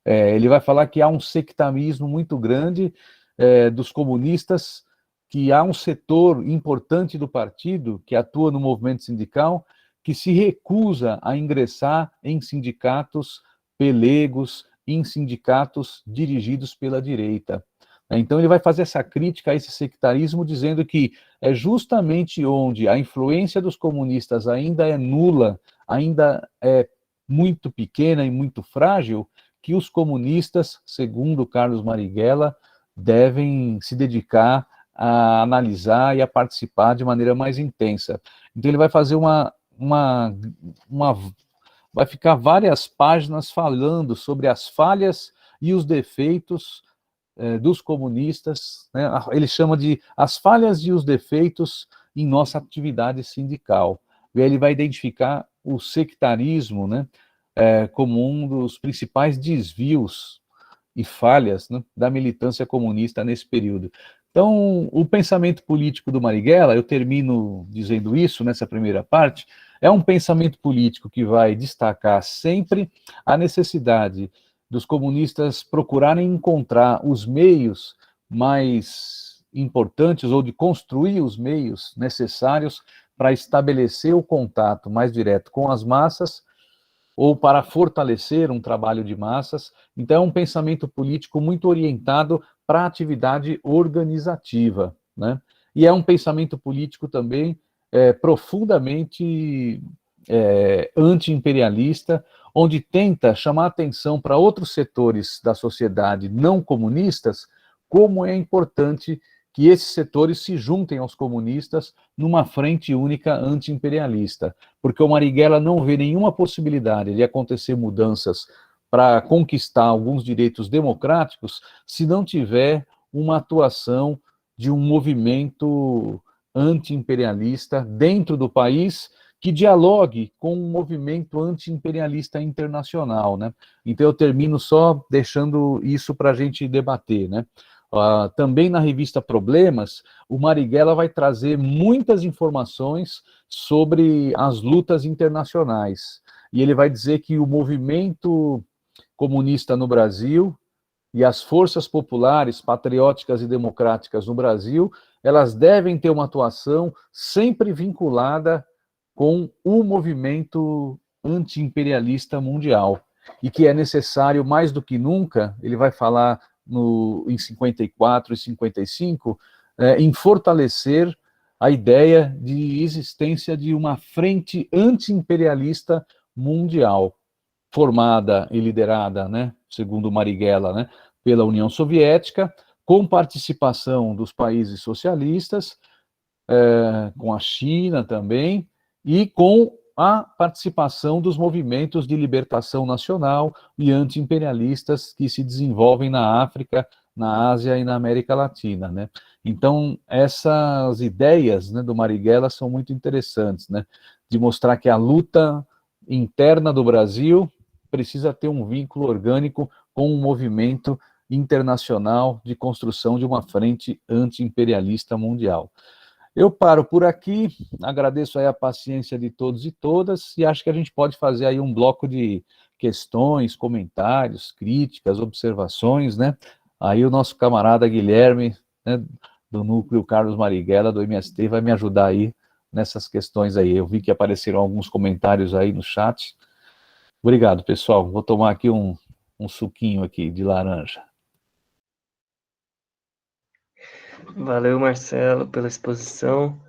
Ele vai falar que há um sectarismo muito grande dos comunistas, que há um setor importante do partido que atua no movimento sindical, que se recusa a ingressar em sindicatos pelegos, em sindicatos dirigidos pela direita. Então ele vai fazer essa crítica a esse sectarismo, dizendo que é justamente onde a influência dos comunistas ainda é nula, ainda é muito pequena e muito frágil, que os comunistas, segundo Carlos Marighella, devem se dedicar a analisar e a participar de maneira mais intensa. Então ele vai fazer vai ficar várias páginas falando sobre as falhas e os defeitos dos comunistas, né? Ele chama de as falhas e os defeitos em nossa atividade sindical. E aí ele vai identificar o sectarismo, né, como um dos principais desvios e falhas, né, da militância comunista nesse período. Então, o pensamento político do Marighella, eu termino dizendo isso nessa primeira parte, é um pensamento político que vai destacar sempre a necessidade dos comunistas procurarem encontrar os meios mais importantes ou de construir os meios necessários para estabelecer o contato mais direto com as massas ou para fortalecer um trabalho de massas. Então, é um pensamento político muito orientado para a atividade organizativa, né? E é um pensamento político também profundamente anti-imperialista, onde tenta chamar atenção para outros setores da sociedade não comunistas, como é importante que esses setores se juntem aos comunistas numa frente única anti-imperialista, porque o Marighella não vê nenhuma possibilidade de acontecer mudanças para conquistar alguns direitos democráticos se não tiver uma atuação de um movimento anti-imperialista dentro do país que dialogue com um movimento anti-imperialista internacional, né? Então eu termino só deixando isso para a gente debater, né? Também na revista Problemas, o Marighella vai trazer muitas informações sobre as lutas internacionais. E ele vai dizer que o movimento comunista no Brasil e as forças populares, patrióticas e democráticas no Brasil, elas devem ter uma atuação sempre vinculada com o movimento anti-imperialista mundial, e que é necessário, mais do que nunca, ele vai falar em 54 e 55, em fortalecer a ideia de existência de uma frente anti-imperialista mundial. formada e liderada, né, segundo Marighella, né, pela União Soviética, com participação dos países socialistas, com a China também, e com a participação dos movimentos de libertação nacional e anti-imperialistas que se desenvolvem na África, na Ásia e na América Latina, né? Então, essas ideias, né, do Marighella são muito interessantes, né? De mostrar que a luta interna do Brasil precisa ter um vínculo orgânico com um movimento internacional de construção de uma frente anti-imperialista mundial. Eu paro por aqui, agradeço aí a paciência de todos e todas, e acho que a gente pode fazer aí um bloco de questões, comentários, críticas, observações, né? Aí o nosso camarada Guilherme, né, do Núcleo Carlos Marighella, do MST, vai me ajudar aí nessas questões aí. Eu vi que apareceram alguns comentários aí no chat. Obrigado, pessoal. Vou tomar aqui um suquinho aqui de laranja. Valeu, Marcelo, pela exposição,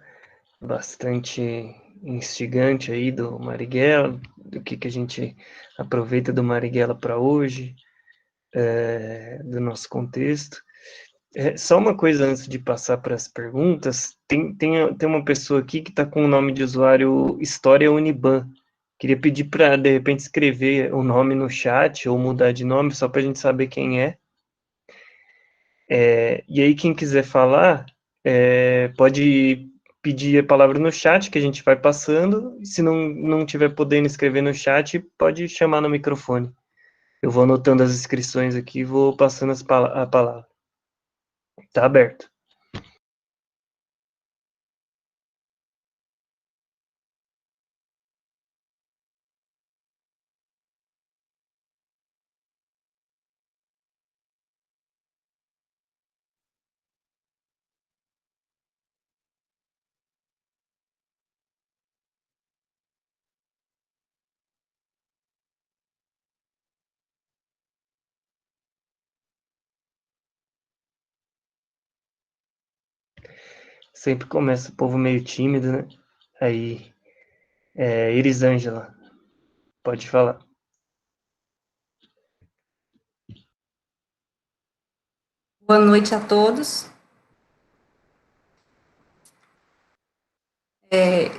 bastante instigante aí do Marighella, do que a gente aproveita do Marighella para hoje, do nosso contexto. Só uma coisa antes de passar para as perguntas, tem uma pessoa aqui que está com o nome de usuário História Uniban. Queria pedir para, de repente, escrever o nome no chat ou mudar de nome, só para a gente saber quem é. E aí, quem quiser falar, pode pedir a palavra no chat, que a gente vai passando. Se não tiver podendo escrever no chat, pode chamar no microfone. Eu vou anotando as inscrições aqui e vou passando a palavra. Tá aberto. Sempre começa o povo meio tímido, né? Aí, Elisângela, pode falar. Boa noite a todos. Eu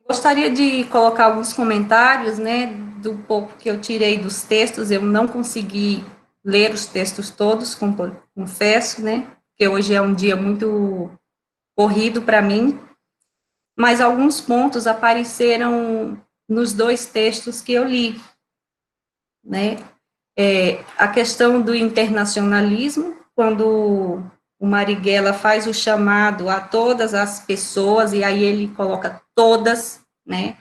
gostaria de colocar alguns comentários, né, do pouco que eu tirei dos textos. Eu não consegui ler os textos todos, confesso, né, porque hoje é um dia muito corrido para mim, mas alguns pontos apareceram nos dois textos que eu li, né. A questão do internacionalismo, quando o Marighella faz o chamado a todas as pessoas, e aí ele coloca todas, né,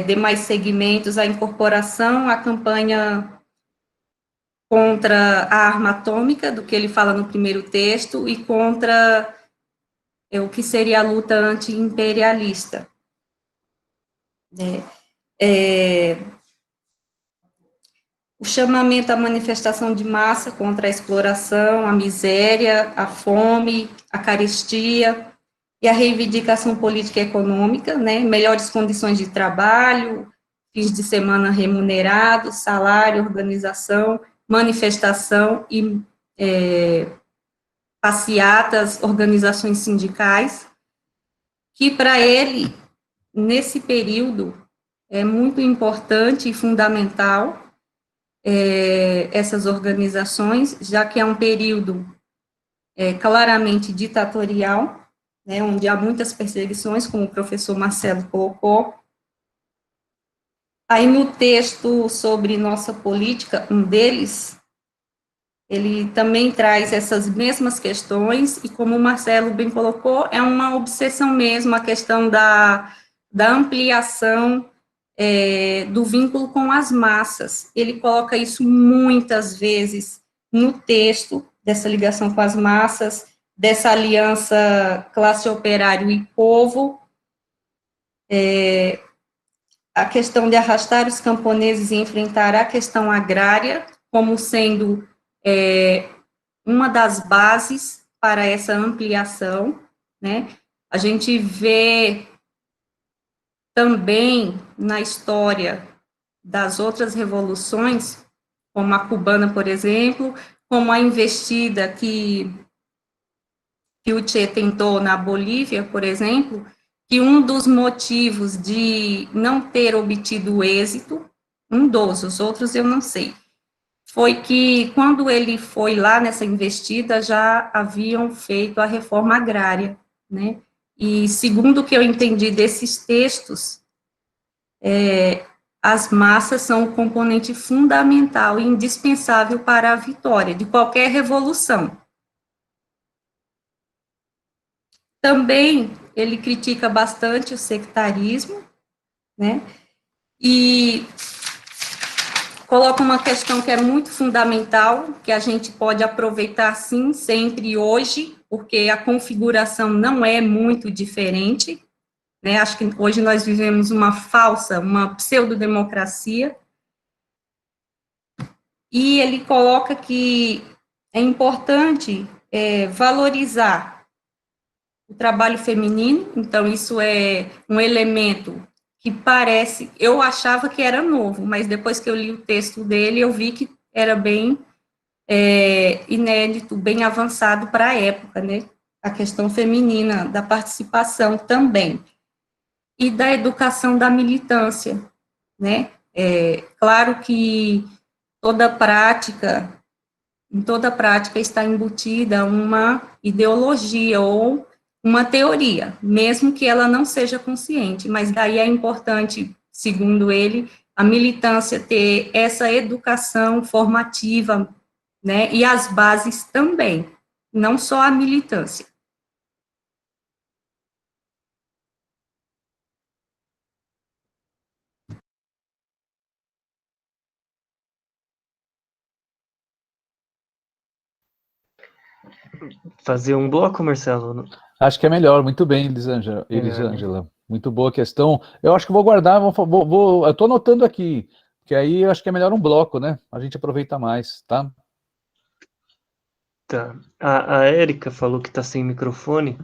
demais segmentos, a incorporação à campanha contra a arma atômica, do que ele fala no primeiro texto, e contra o que seria a luta anti-imperialista. O chamamento à manifestação de massa contra a exploração, a miséria, a fome, a carestia e a reivindicação política e econômica, né, melhores condições de trabalho, fins de semana remunerados, salário, organização, manifestação e passeatas, organizações sindicais, que para ele, nesse período, é muito importante e fundamental essas organizações, já que é um período claramente ditatorial, né, onde há muitas perseguições, como o professor Marcelo colocou. Aí, no texto sobre nossa política, um deles, ele também traz essas mesmas questões, e como o Marcelo bem colocou, é uma obsessão mesmo a questão da ampliação do vínculo com as massas. Ele coloca isso muitas vezes no texto, dessa ligação com as massas, dessa aliança classe operário e povo, a questão de arrastar os camponeses e enfrentar a questão agrária como sendo uma das bases para essa ampliação, né? A gente vê também na história das outras revoluções, como a cubana, por exemplo, como a investida que o Che tentou na Bolívia, por exemplo, que um dos motivos de não ter obtido êxito, um dos, os outros eu não sei, foi que quando ele foi lá nessa investida, já haviam feito a reforma agrária, né? E segundo o que eu entendi desses textos, as massas são um componente fundamental e indispensável para a vitória de qualquer revolução. Também ele critica bastante o sectarismo, né? E coloca uma questão que é muito fundamental, que a gente pode aproveitar sim, sempre hoje, porque a configuração não é muito diferente, né? Acho que hoje nós vivemos uma falsa, uma pseudodemocracia, e ele coloca que é importante valorizar o trabalho feminino, então isso é um elemento que parece, eu achava que era novo, mas depois que eu li o texto dele, eu vi que era bem inédito, bem avançado para a época, né? A questão feminina, da participação também, e da educação da militância, né? Claro que toda prática, em toda prática está embutida uma ideologia ou uma teoria, mesmo que ela não seja consciente, mas daí é importante, segundo ele, a militância ter essa educação formativa, né, e as bases também, não só a militância. Fazer um bloco, Marcelo? Acho que é melhor, muito bem, Elisângela. Muito boa questão. Eu acho que vou guardar, eu estou anotando aqui, que aí eu acho que é melhor um bloco, né? A gente aproveita mais, tá? Tá. A Érica falou que está sem microfone,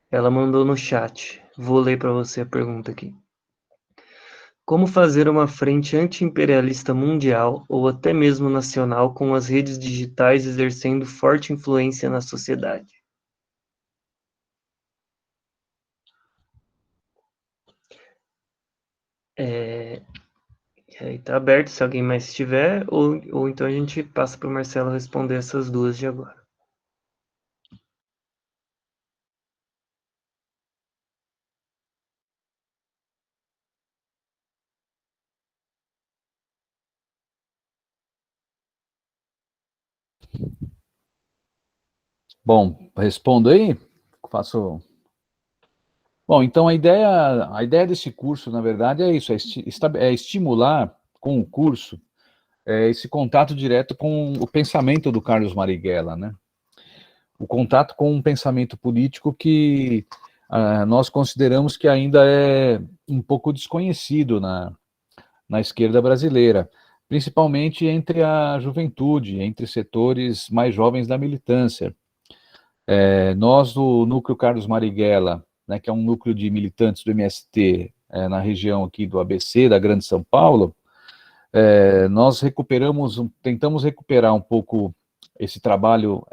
ela mandou no chat. Vou ler para você a pergunta aqui. Como fazer uma frente anti-imperialista mundial ou até mesmo nacional com as redes digitais exercendo forte influência na sociedade? Aí tá aberto, se alguém mais tiver, ou então a gente passa para o Marcelo responder essas duas de agora. Bom, respondo aí? Faço. Bom, então a ideia desse curso, na verdade, é isso, é estimular com o curso esse contato direto com o pensamento do Carlos Marighella, né? O contato com um pensamento político que nós consideramos que ainda é um pouco desconhecido na esquerda brasileira, principalmente entre a juventude, entre setores mais jovens da militância. Nós, do Núcleo Carlos Marighella, né, que é um núcleo de militantes do MST na região aqui do ABC, da Grande São Paulo, nós tentamos recuperar um pouco esse trabalho,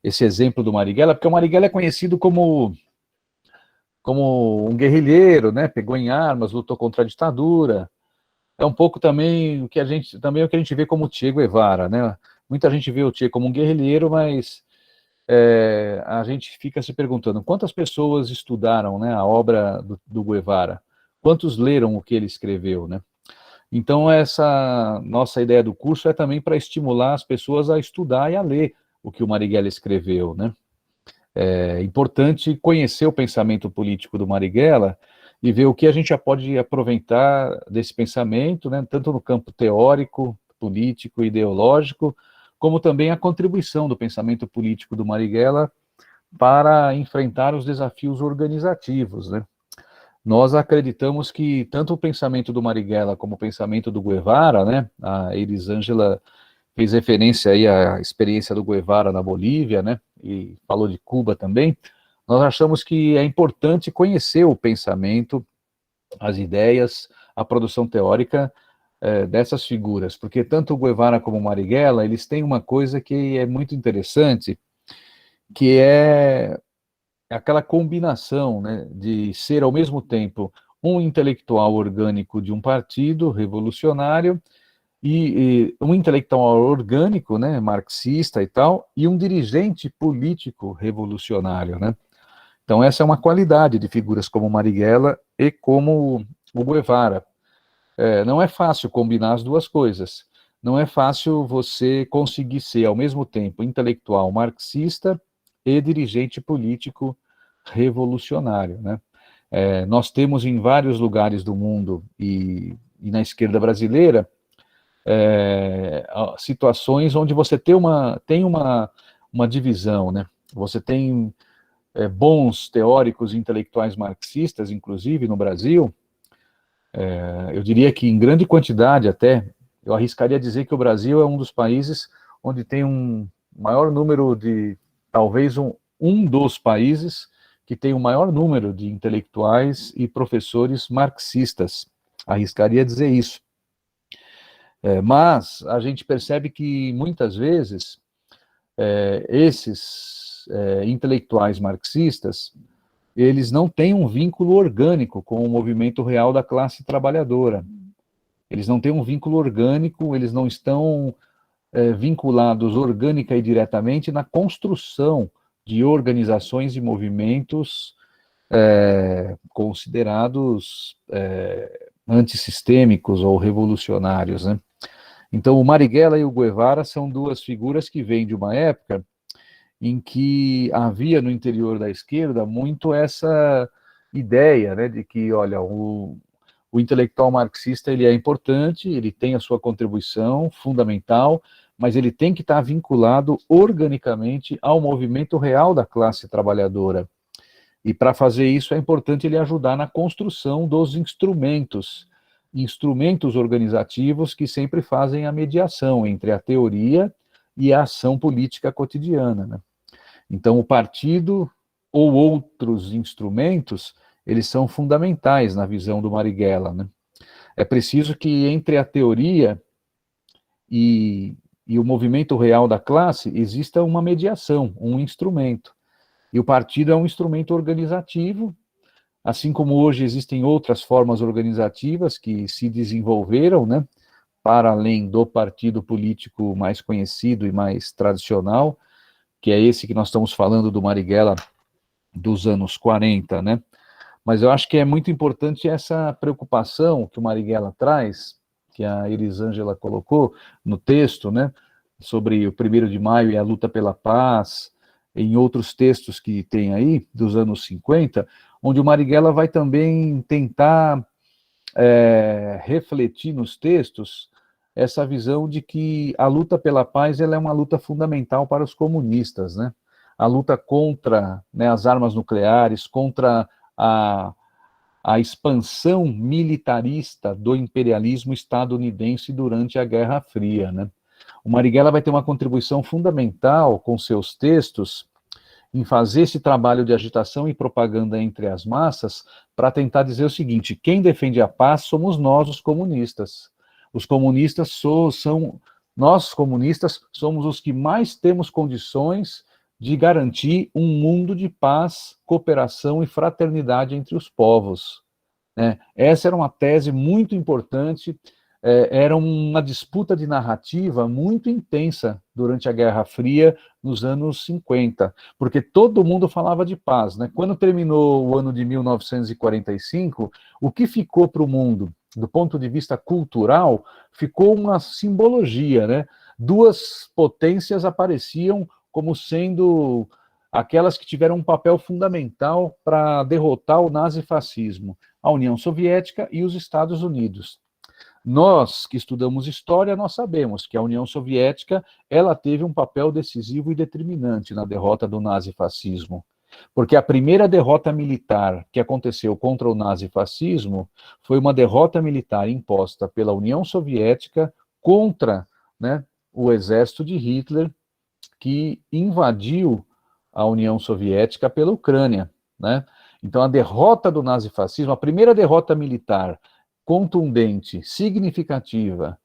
esse exemplo do Marighella, porque o Marighella é conhecido como um guerrilheiro, né, pegou em armas, lutou contra a ditadura. É um pouco também o que a gente vê como Che Guevara, né? Muita gente vê o Che como um guerrilheiro, mas a gente fica se perguntando quantas pessoas estudaram, né, a obra do Guevara, quantos leram o que ele escreveu, né? Então essa nossa ideia do curso é também para estimular as pessoas a estudar e a ler o que o Marighella escreveu, né? É importante conhecer o pensamento político do Marighella e ver o que a gente já pode aproveitar desse pensamento, né, tanto no campo teórico, político, ideológico, como também a contribuição do pensamento político do Marighella para enfrentar os desafios organizativos, né? Nós acreditamos que tanto o pensamento do Marighella como o pensamento do Guevara, né, a Elisângela fez referência aí à experiência do Guevara na Bolívia, né, e falou de Cuba também, nós achamos que é importante conhecer o pensamento, as ideias, a produção teórica dessas figuras, porque tanto o Guevara como o Marighella, eles têm uma coisa que é muito interessante, que é aquela combinação, né, de ser ao mesmo tempo um intelectual orgânico de um partido revolucionário e um intelectual orgânico, né, marxista e tal, e um dirigente político revolucionário, né? Então essa é uma qualidade de figuras como Marighella e como o Guevara. Não é fácil combinar as duas coisas. Não é fácil você conseguir ser ao mesmo tempo intelectual marxista e dirigente político revolucionário, né? Nós temos em vários lugares do mundo e na esquerda brasileira situações onde você tem uma divisão, né? Você tem bons teóricos intelectuais marxistas, inclusive no Brasil. Eu diria que em grande quantidade até, eu arriscaria dizer que o Brasil é um dos países onde tem um maior número de, talvez um dos países que tem o maior número de intelectuais e professores marxistas. Arriscaria dizer isso. Mas a gente percebe que muitas vezes esses intelectuais marxistas, eles não têm um vínculo orgânico com o movimento real da classe trabalhadora. Eles não têm um vínculo orgânico, eles não estão vinculados orgânica e diretamente na construção de organizações e movimentos considerados antissistêmicos ou revolucionários, né? Então, o Marighella e o Guevara são duas figuras que vêm de uma época em que havia no interior da esquerda muito essa ideia, né, de que, olha, o intelectual marxista ele é importante, ele tem a sua contribuição fundamental, mas ele tem que estar vinculado organicamente ao movimento real da classe trabalhadora. E para fazer isso é importante ele ajudar na construção dos instrumentos organizativos que sempre fazem a mediação entre a teoria e a ação política cotidiana, né? Então, o partido ou outros instrumentos, eles são fundamentais na visão do Marighella, né? É preciso que entre a teoria e o movimento real da classe exista uma mediação, um instrumento. E o partido é um instrumento organizativo, assim como hoje existem outras formas organizativas que se desenvolveram, né, para além do partido político mais conhecido e mais tradicional, que é esse que nós estamos falando do Marighella dos anos 40, né? Mas eu acho que é muito importante essa preocupação que o Marighella traz, que a Elisângela colocou no texto, né, sobre o 1º de maio e a luta pela paz, em outros textos que tem aí, dos anos 50, onde o Marighella vai também tentar refletir nos textos essa visão de que a luta pela paz ela é uma luta fundamental para os comunistas, né? A luta contra, né, as armas nucleares, contra a expansão militarista do imperialismo estadunidense durante a Guerra Fria, né? O Marighella vai ter uma contribuição fundamental com seus textos em fazer esse trabalho de agitação e propaganda entre as massas para tentar dizer o seguinte: quem defende a paz somos nós, os comunistas. Os comunistas nós comunistas somos os que mais temos condições de garantir um mundo de paz, cooperação e fraternidade entre os povos, né? Essa era uma tese muito importante, era uma disputa de narrativa muito intensa durante a Guerra Fria, nos anos 50, porque todo mundo falava de paz, né? Quando terminou o ano de 1945, o que ficou para o mundo, do ponto de vista cultural, ficou uma simbologia, né? Duas potências apareciam como sendo aquelas que tiveram um papel fundamental para derrotar o nazifascismo, a União Soviética e os Estados Unidos. Nós que estudamos história, nós sabemos que a União Soviética, ela teve um papel decisivo e determinante na derrota do nazifascismo, porque a primeira derrota militar que aconteceu contra o nazifascismo foi uma derrota militar imposta pela União Soviética contra, né, o exército de Hitler, que invadiu a União Soviética pela Ucrânia, né? Então a derrota do nazifascismo, a primeira derrota militar contundente, significativa,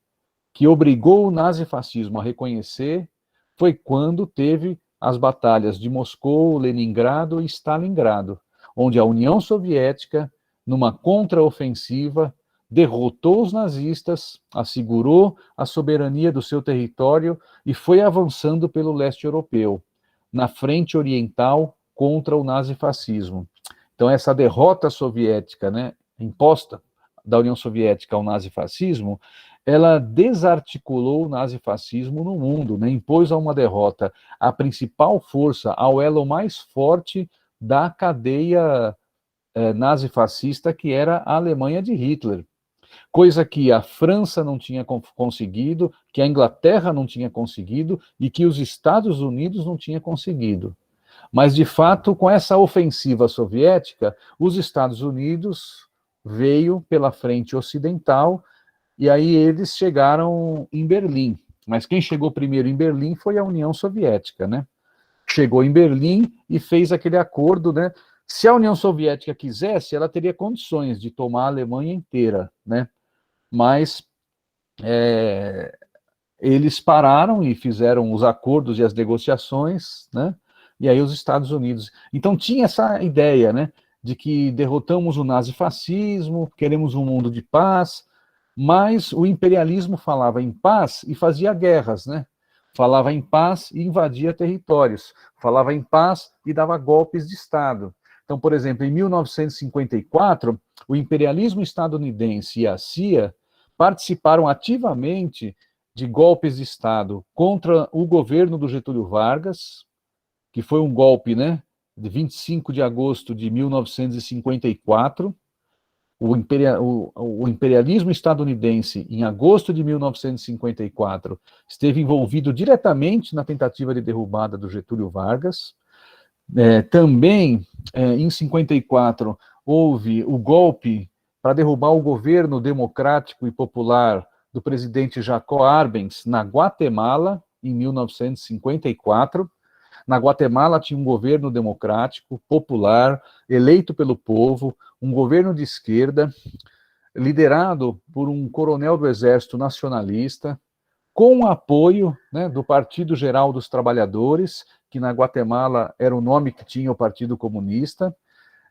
que obrigou o nazifascismo a reconhecer, foi quando teve as batalhas de Moscou, Leningrado e Stalingrado, onde a União Soviética, numa contraofensiva, derrotou os nazistas, assegurou a soberania do seu território e foi avançando pelo leste europeu, na frente oriental contra o nazifascismo. Então, essa derrota soviética, né, imposta da União Soviética ao nazifascismo, ela desarticulou o nazifascismo no mundo, né, impôs a uma derrota a principal força, ao elo mais forte da cadeia nazifascista, que era a Alemanha de Hitler. Coisa que a França não tinha conseguido, que a Inglaterra não tinha conseguido e que os Estados Unidos não tinha conseguido. Mas, de fato, com essa ofensiva soviética, os Estados Unidos veio pela frente ocidental e aí eles chegaram em Berlim. Mas quem chegou primeiro em Berlim foi a União Soviética, né? Chegou em Berlim e fez aquele acordo, né? Se a União Soviética quisesse, ela teria condições de tomar a Alemanha inteira, né? Mas eles pararam e fizeram os acordos e as negociações, né? E aí os Estados Unidos... Então tinha essa ideia, né? De que derrotamos o nazifascismo, queremos um mundo de paz, mas o imperialismo falava em paz e fazia guerras, né? Falava em paz e invadia territórios, falava em paz e dava golpes de Estado. Então, por exemplo, em 1954, o imperialismo estadunidense e a CIA participaram ativamente de golpes de Estado contra o governo do Getúlio Vargas, que foi um golpe, né, de 25 de agosto de 1954, o imperialismo estadunidense, em agosto de 1954, esteve envolvido diretamente na tentativa de derrubada do Getúlio Vargas. Também, em 54, houve o golpe para derrubar o governo democrático e popular do presidente Jacó Arbenz na Guatemala, em 1954. Na Guatemala tinha um governo democrático, popular, eleito pelo povo, um governo de esquerda, liderado por um coronel do Exército Nacionalista, com o apoio, né, do Partido Geral dos Trabalhadores, que na Guatemala era o nome que tinha o Partido Comunista,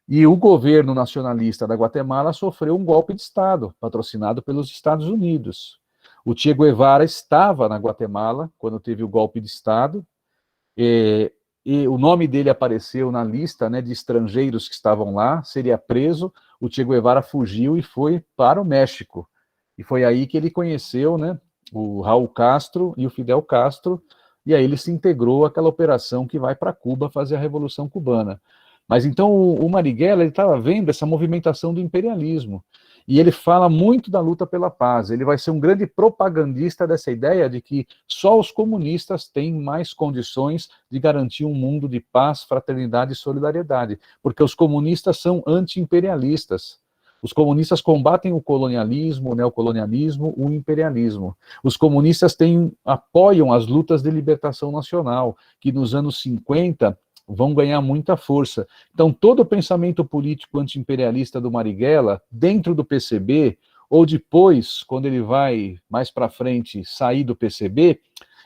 e o governo nacionalista da Guatemala sofreu um golpe de Estado, patrocinado pelos Estados Unidos. O Che Guevara estava na Guatemala quando teve o golpe de Estado, e o nome dele apareceu na lista, né, de estrangeiros que estavam lá, seria preso. O Che Guevara fugiu e foi para o México. E foi aí que ele conheceu, né, o Raul Castro e o Fidel Castro, e aí ele se integrou àquela operação que vai para Cuba fazer a Revolução Cubana. Mas então o Marighella estava vendo essa movimentação do imperialismo, e ele fala muito da luta pela paz. Ele vai ser um grande propagandista dessa ideia de que só os comunistas têm mais condições de garantir um mundo de paz, fraternidade e solidariedade, porque os comunistas são anti-imperialistas. Os comunistas combatem o colonialismo, o neocolonialismo, o imperialismo. Os comunistas apoiam as lutas de libertação nacional, que nos anos 50 vão ganhar muita força. Então, todo o pensamento político anti-imperialista do Marighella, dentro do PCB, ou depois, quando ele vai mais para frente sair do PCB,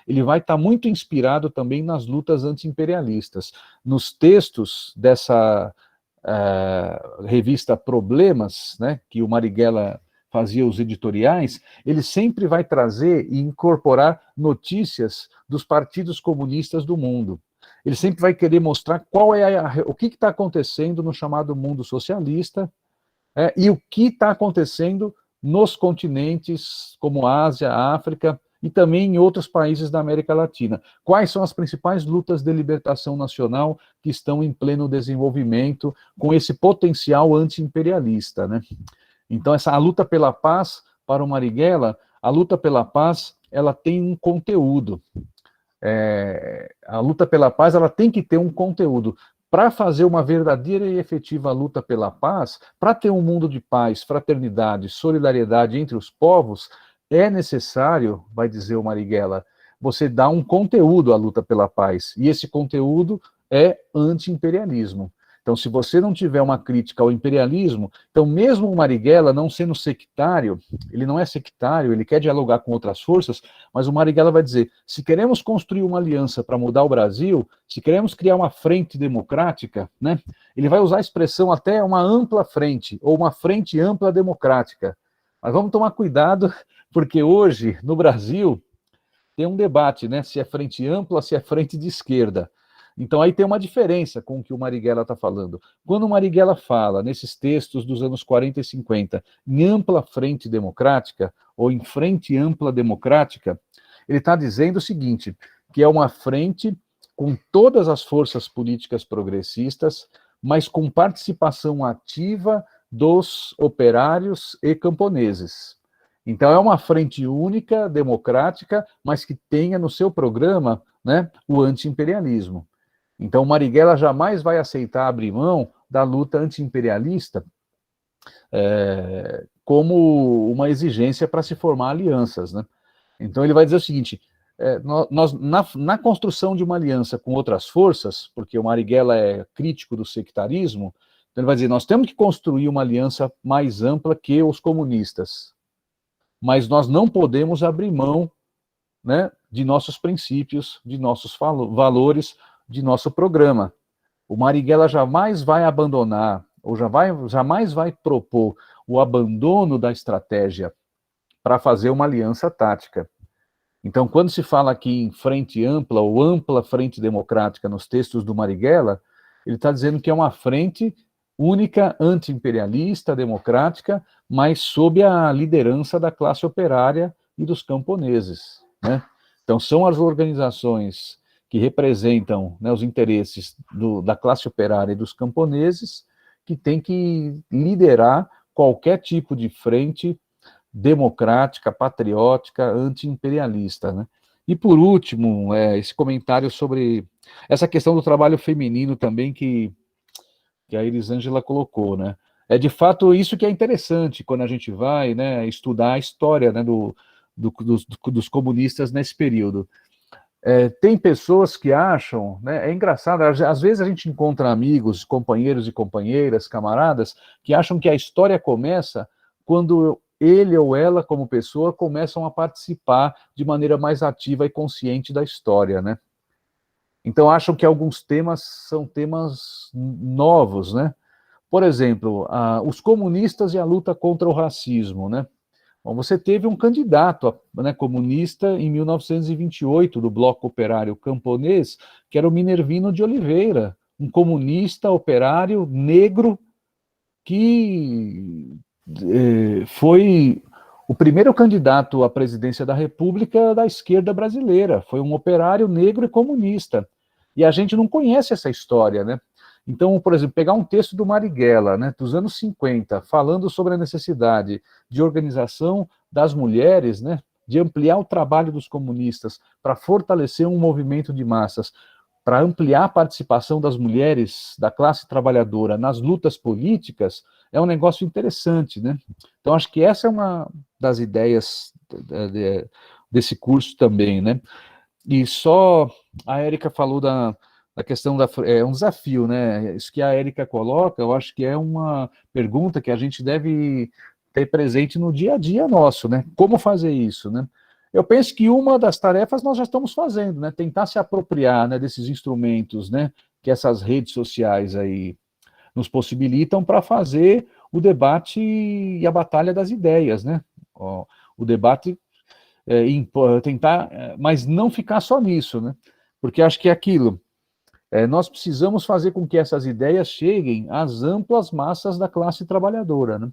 ele vai estar muito inspirado também nas lutas anti-imperialistas. Nos textos dessa revista Problemas, né, que o Marighella fazia os editoriais, ele sempre vai trazer e incorporar notícias dos partidos comunistas do mundo. Ele sempre vai querer mostrar o que está acontecendo no chamado mundo socialista, e o que está acontecendo nos continentes como Ásia, África e também em outros países da América Latina. Quais são as principais lutas de libertação nacional que estão em pleno desenvolvimento com esse potencial anti-imperialista, né? Então, a luta pela paz, para o Marighella, a luta pela paz, ela tem um conteúdo. A luta pela paz, ela tem que ter um conteúdo. Para fazer uma verdadeira e efetiva luta pela paz, para ter um mundo de paz, fraternidade, solidariedade entre os povos, é necessário, vai dizer o Marighella, você dar um conteúdo à luta pela paz. E esse conteúdo é anti-imperialismo. Então, se você não tiver uma crítica ao imperialismo, então mesmo o Marighella não sendo sectário, ele não é sectário, ele quer dialogar com outras forças, mas o Marighella vai dizer, se queremos construir uma aliança para mudar o Brasil, se queremos criar uma frente democrática, né, ele vai usar a expressão até uma ampla frente, ou uma frente ampla democrática. Mas vamos tomar cuidado, porque hoje, no Brasil, tem um debate, né, se é frente ampla, se é frente de esquerda. Então aí tem uma diferença com o que o Marighella está falando. Quando o Marighella fala, nesses textos dos anos 40 e 50, em ampla frente democrática, ou em frente ampla democrática, ele está dizendo o seguinte, que é uma frente com todas as forças políticas progressistas, mas com participação ativa dos operários e camponeses. Então é uma frente única, democrática, mas que tenha no seu programa, né, o anti-imperialismo. Então, o Marighella jamais vai aceitar abrir mão da luta anti-imperialista como uma exigência para se formar alianças, né? Então, ele vai dizer o seguinte, na construção de uma aliança com outras forças, porque o Marighella é crítico do sectarismo, então ele vai dizer, nós temos que construir uma aliança mais ampla que os comunistas, mas nós não podemos abrir mão, né, de nossos princípios, de nossos valores, de nosso programa. O Marighella jamais vai abandonar, ou jamais vai propor o abandono da estratégia para fazer uma aliança tática. Então, quando se fala aqui em frente ampla, ou ampla frente democrática nos textos do Marighella, ele está dizendo que é uma frente única, anti-imperialista, democrática, mas sob a liderança da classe operária e dos camponeses, né? Então, são as organizações que representam, né, os interesses da classe operária e dos camponeses, que tem que liderar qualquer tipo de frente democrática, patriótica, anti-imperialista, né? E por último, esse comentário sobre essa questão do trabalho feminino também que a Elisângela colocou, né? É de fato isso que é interessante quando a gente vai, né, estudar a história, né, dos comunistas nesse período. Tem pessoas que acham, né, é engraçado, às vezes a gente encontra amigos, companheiros e companheiras, camaradas, que acham que a história começa quando ele ou ela, como pessoa, começam a participar de maneira mais ativa e consciente da história, né? Então acham que alguns temas são temas novos, né? Por exemplo, os comunistas e a luta contra o racismo, né? Bom, você teve um candidato, né, comunista em 1928, do Bloco Operário Camponês, que era o Minervino de Oliveira, um comunista operário negro que foi o primeiro candidato à presidência da República da esquerda brasileira, foi um operário negro e comunista. E a gente não conhece essa história, né? Então, por exemplo, pegar um texto do Marighella, né, dos anos 50, falando sobre a necessidade de organização das mulheres, né, de ampliar o trabalho dos comunistas para fortalecer um movimento de massas, para ampliar a participação das mulheres da classe trabalhadora nas lutas políticas, é um negócio interessante, né? Então, acho que essa é uma das ideias desse curso também, né? E só a Érica falou da questão é um desafio, né? Isso que a Érica coloca, eu acho que é uma pergunta que a gente deve ter presente no dia a dia nosso, né? Como fazer isso, né? Eu penso que uma das tarefas nós já estamos fazendo, né? Tentar se apropriar, né, desses instrumentos, né, que essas redes sociais aí nos possibilitam para fazer o debate e a batalha das ideias, né? O debate tentar, mas não ficar só nisso, né? Porque acho que é aquilo. Nós precisamos fazer com que essas ideias cheguem às amplas massas da classe trabalhadora, né?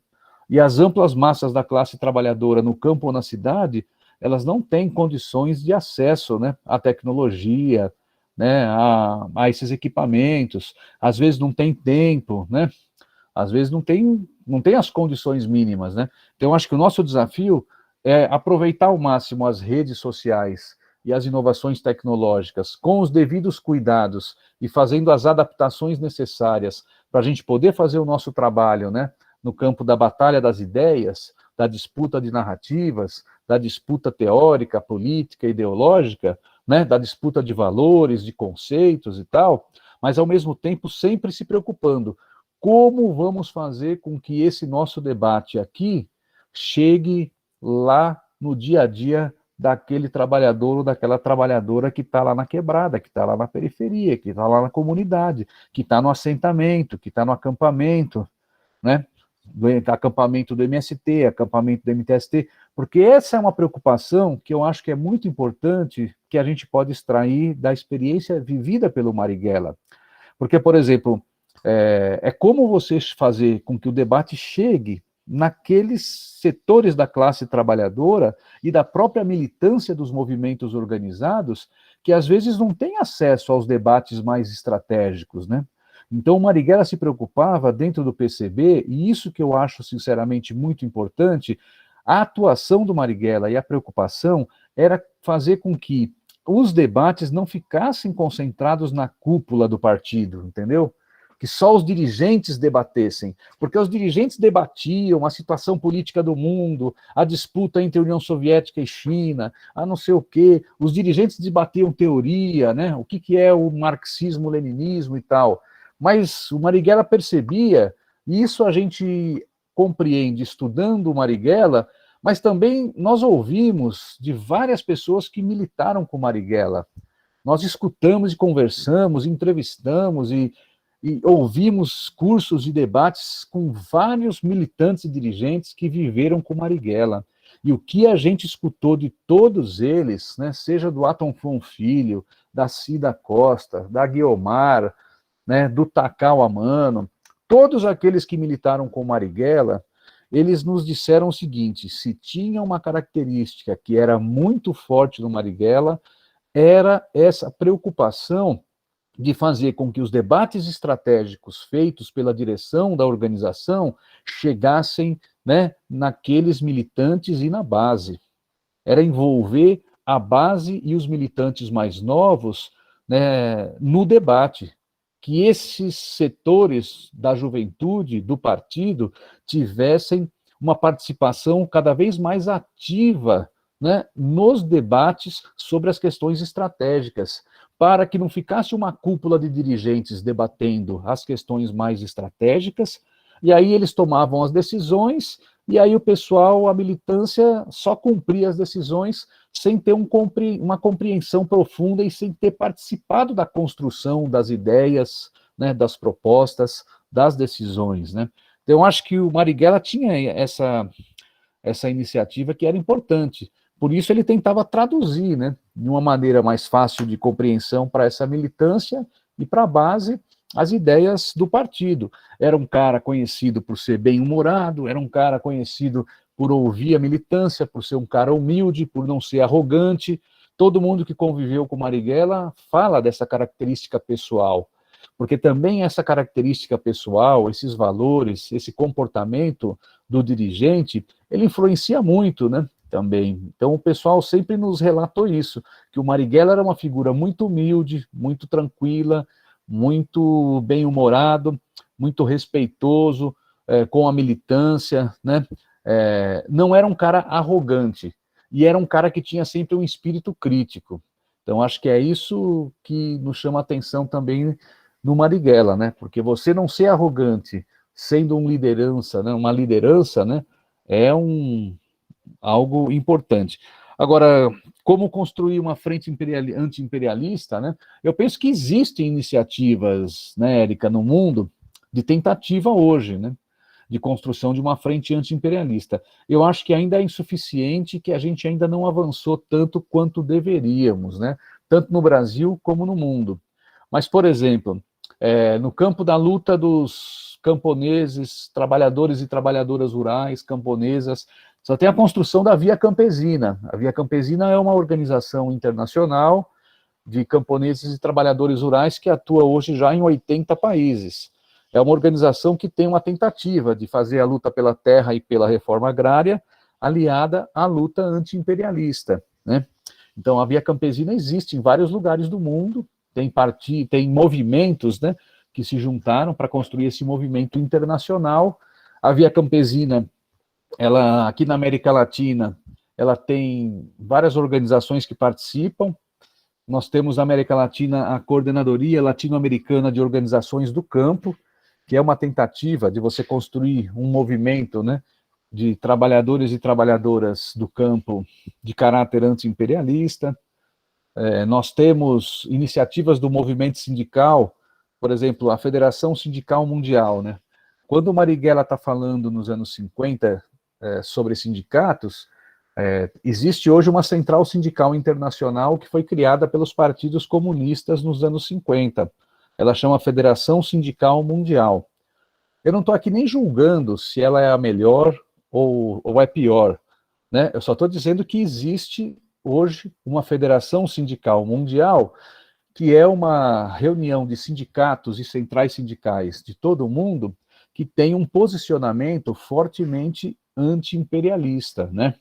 E as amplas massas da classe trabalhadora no campo ou na cidade, elas não têm condições de acesso, né, à tecnologia, né, a esses equipamentos, às vezes não tem tempo, né? Às vezes não tem as condições mínimas, né? Então, acho que o nosso desafio é aproveitar ao máximo as redes sociais e as inovações tecnológicas com os devidos cuidados e fazendo as adaptações necessárias para a gente poder fazer o nosso trabalho, né, no campo da batalha das ideias, da disputa de narrativas, da disputa teórica, política, ideológica, né, da disputa de valores, de conceitos e tal, mas ao mesmo tempo sempre se preocupando. Como vamos fazer com que esse nosso debate aqui chegue lá no dia a dia daquele trabalhador ou daquela trabalhadora que está lá na quebrada, que está lá na periferia, que está lá na comunidade, que está no assentamento, que está no acampamento, né? Do acampamento do MST, acampamento do MTST, porque essa é uma preocupação que eu acho que é muito importante, que a gente pode extrair da experiência vivida pelo Marighella. Porque, por exemplo, é como você fazer com que o debate chegue naqueles setores da classe trabalhadora e da própria militância dos movimentos organizados, que às vezes não têm acesso aos debates mais estratégicos, né? Então, o Marighella se preocupava dentro do PCB, e isso que eu acho, sinceramente, muito importante, a atuação do Marighella e a preocupação era fazer com que os debates não ficassem concentrados na cúpula do partido, entendeu? Que só os dirigentes debatessem, porque os dirigentes debatiam a situação política do mundo, a disputa entre União Soviética e China, a não sei o quê, os dirigentes debatiam teoria, né? O que é o marxismo, leninismo e tal. Mas o Marighella percebia, e isso a gente compreende estudando o Marighella, mas também nós ouvimos de várias pessoas que militaram com o Marighella. Nós escutamos e conversamos, entrevistamos e ouvimos cursos e debates com vários militantes e dirigentes que viveram com Marighella. E o que a gente escutou de todos eles, né, seja do Atom Filho, da Cida Costa, da Guiomar, né, do Takao Amano, todos aqueles que militaram com Marighella, eles nos disseram o seguinte: se tinha uma característica que era muito forte no Marighella, era essa preocupação de fazer com que os debates estratégicos feitos pela direção da organização chegassem, né, naqueles militantes e na base. Era envolver a base e os militantes mais novos, né, no debate. Que esses setores da juventude, do partido, tivessem uma participação cada vez mais ativa, né, nos debates sobre as questões estratégicas, para que não ficasse uma cúpula de dirigentes debatendo as questões mais estratégicas, e aí eles tomavam as decisões, e aí o pessoal, a militância, só cumpria as decisões sem ter uma compreensão profunda e sem ter participado da construção das ideias, né, das propostas, das decisões, né? Então, eu acho que o Marighella tinha essa iniciativa que era importante. Por isso, ele tentava traduzir, né, de uma maneira mais fácil de compreensão para essa militância e para a base as ideias do partido. Era um cara conhecido por ser bem-humorado, era um cara conhecido por ouvir a militância, por ser um cara humilde, por não ser arrogante. Todo mundo que conviveu com Marighella fala dessa característica pessoal, porque também essa característica pessoal, esses valores, esse comportamento do dirigente, ele influencia muito, né, também. Então o pessoal sempre nos relatou isso, que o Marighella era uma figura muito humilde, muito tranquila, muito bem-humorado, muito respeitoso, com a militância, né? Não era um cara arrogante, e era um cara que tinha sempre um espírito crítico. Então, acho que é isso que nos chama a atenção também no Marighella, né? Porque você não ser arrogante, sendo uma liderança, né? É algo importante. Agora, como construir uma frente anti-imperialista, né? Eu penso que existem iniciativas, né, Érica, no mundo, de tentativa hoje, né, de construção de uma frente anti-imperialista. Eu acho que ainda é insuficiente, que a gente ainda não avançou tanto quanto deveríamos, né, tanto no Brasil como no mundo. Mas, por exemplo, no campo da luta dos camponeses, trabalhadores e trabalhadoras rurais, camponesas, só tem a construção da Via Campesina. A Via Campesina é uma organização internacional de camponeses e trabalhadores rurais que atua hoje já em 80 países. É uma organização que tem uma tentativa de fazer a luta pela terra e pela reforma agrária aliada à luta anti-imperialista, né? Então, a Via Campesina existe em vários lugares do mundo, tem movimentos, né, que se juntaram para construir esse movimento internacional. A Via Campesina, ela, aqui na América Latina, ela tem várias organizações que participam, Nós temos na América Latina a Coordenadoria Latino-Americana de Organizações do Campo, que é uma tentativa de você construir um movimento, né, de trabalhadores e trabalhadoras do campo de caráter anti-imperialista. Nós temos iniciativas do movimento sindical, por exemplo, a Federação Sindical Mundial, né? Quando o Marighella está falando nos anos 50 sobre sindicatos, existe hoje uma central sindical internacional que foi criada pelos partidos comunistas nos anos 50. Ela chama Federação Sindical Mundial. Eu não estou aqui nem julgando se ela é a melhor ou é pior, né? Eu só estou dizendo que existe hoje uma Federação Sindical Mundial, que é uma reunião de sindicatos e centrais sindicais de todo o mundo que tem um posicionamento fortemente anti-imperialista, né?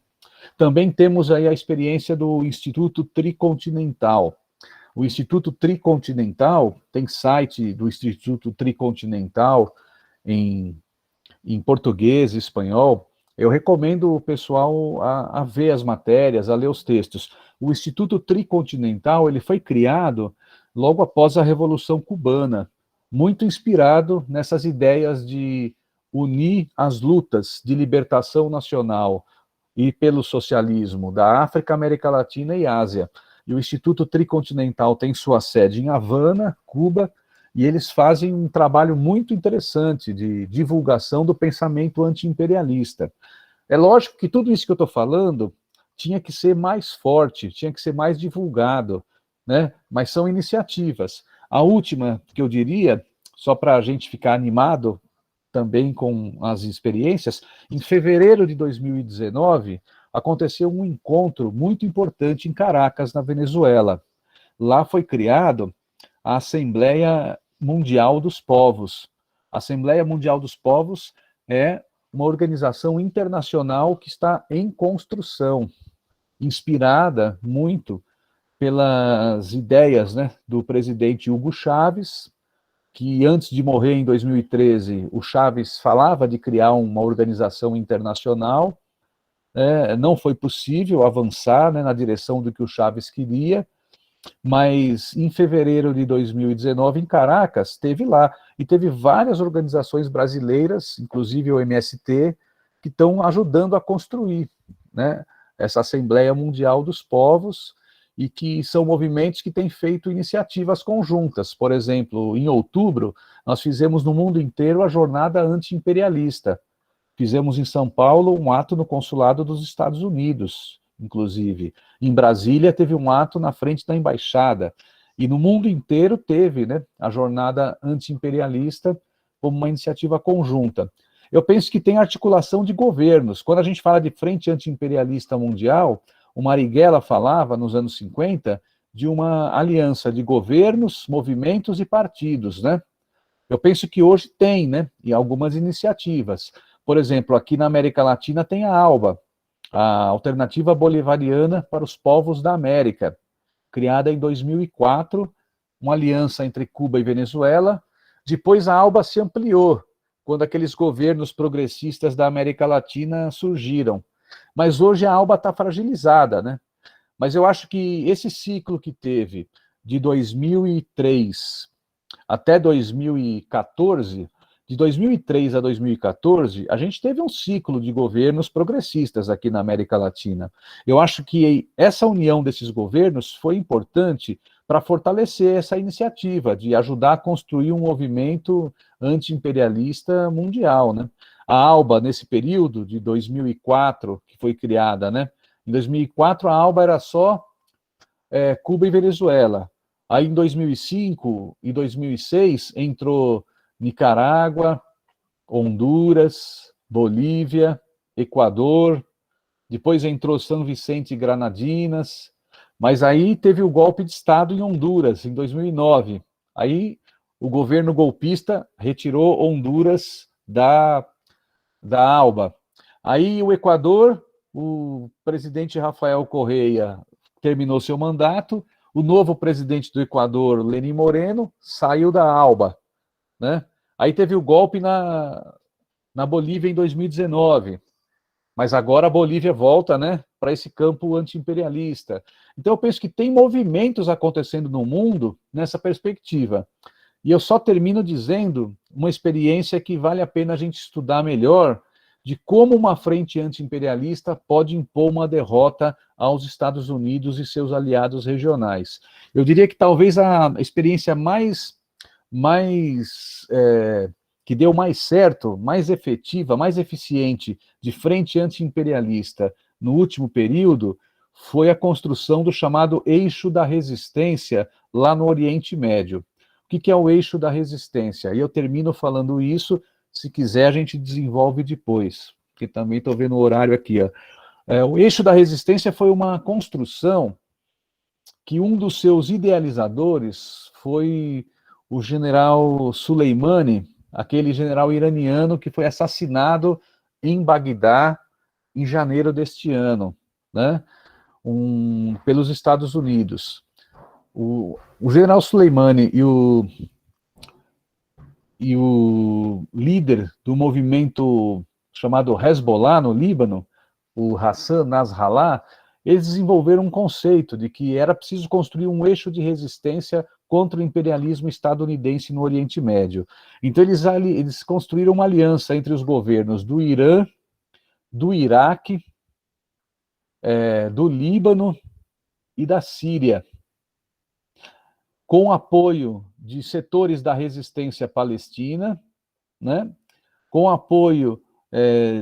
Também temos aí a experiência do Instituto Tricontinental. O Instituto Tricontinental, tem site do Instituto Tricontinental em português e espanhol. Eu recomendo o pessoal a ver as matérias, a ler os textos. O Instituto Tricontinental, ele foi criado logo após a Revolução Cubana, muito inspirado nessas ideias de unir as lutas de libertação nacional e pelo socialismo da África, América Latina e Ásia. E o Instituto Tricontinental tem sua sede em Havana, Cuba, e eles fazem um trabalho muito interessante de divulgação do pensamento anti-imperialista. É lógico que tudo isso que eu estou falando tinha que ser mais forte, tinha que ser mais divulgado, né? Mas são iniciativas. A última que eu diria, só para a gente ficar animado também com as experiências, em fevereiro de 2019, aconteceu um encontro muito importante em Caracas, na Venezuela. Lá foi criado a Assembleia Mundial dos Povos. A Assembleia Mundial dos Povos é uma organização internacional que está em construção, inspirada muito pelas ideias, né, do presidente Hugo Chávez, que antes de morrer em 2013, o Chávez falava de criar uma organização internacional. Não foi possível avançar, né, na direção do que o Chávez queria, mas em fevereiro de 2019, em Caracas, teve lá, e teve várias organizações brasileiras, inclusive o MST, que estão ajudando a construir, né, essa Assembleia Mundial dos Povos, e que são movimentos que têm feito iniciativas conjuntas. Por exemplo, em outubro, nós fizemos no mundo inteiro a Jornada Anti-Imperialista. Fizemos em São Paulo um ato no Consulado dos Estados Unidos, inclusive. Em Brasília teve um ato na frente da Embaixada. E no mundo inteiro teve, né, a Jornada Anti-Imperialista como uma iniciativa conjunta. Eu penso que tem articulação de governos. Quando a gente fala de Frente Anti-Imperialista Mundial, o Marighella falava, nos anos 50, de uma aliança de governos, movimentos e partidos, né? Eu penso que hoje tem, né, e algumas iniciativas. Por exemplo, aqui na América Latina tem a ALBA, a Alternativa Bolivariana para os Povos da América, criada em 2004, uma aliança entre Cuba e Venezuela. Depois a ALBA se ampliou, quando aqueles governos progressistas da América Latina surgiram. Mas hoje a ALBA está fragilizada, né? Mas eu acho que esse ciclo que teve de 2003 até 2014, de 2003 a 2014, a gente teve um ciclo de governos progressistas aqui na América Latina. Eu acho que essa união desses governos foi importante para fortalecer essa iniciativa de ajudar a construir um movimento anti-imperialista mundial, né? A ALBA, nesse período de 2004, que foi criada, né? Em 2004, a ALBA era só Cuba e Venezuela. Aí, em 2005 e 2006, entrou Nicarágua, Honduras, Bolívia, Equador, depois entrou São Vicente e Granadinas, mas aí teve o golpe de Estado em Honduras, em 2009. Aí o governo golpista retirou Honduras da ALBA. Aí o Equador, o presidente Rafael Correa terminou seu mandato, o novo presidente do Equador, Lenín Moreno, saiu da ALBA, né? Aí teve o golpe na Bolívia em 2019. Mas agora a Bolívia volta, né, para esse campo anti-imperialista. Então eu penso que tem movimentos acontecendo no mundo nessa perspectiva. E eu só termino dizendo uma experiência que vale a pena a gente estudar melhor, de como uma frente anti-imperialista pode impor uma derrota aos Estados Unidos e seus aliados regionais. Eu diria que talvez a experiência que deu mais certo, mais efetiva, mais eficiente de frente anti-imperialista no último período foi a construção do chamado eixo da resistência lá no Oriente Médio. O que é o eixo da resistência? E eu termino falando isso, se quiser a gente desenvolve depois, porque também estou vendo o horário aqui. Ó. O eixo da resistência foi uma construção que um dos seus idealizadores foi o general Soleimani, aquele general iraniano que foi assassinado em Bagdá em janeiro deste ano, né, pelos Estados Unidos. O general Soleimani e o líder do movimento chamado Hezbollah no Líbano, o Hassan Nasrallah, eles desenvolveram um conceito de que era preciso construir um eixo de resistência contra o imperialismo estadunidense no Oriente Médio. Então eles construíram uma aliança entre os governos do Irã, do Iraque, do Líbano e da Síria, com apoio de setores da resistência palestina, né, com apoio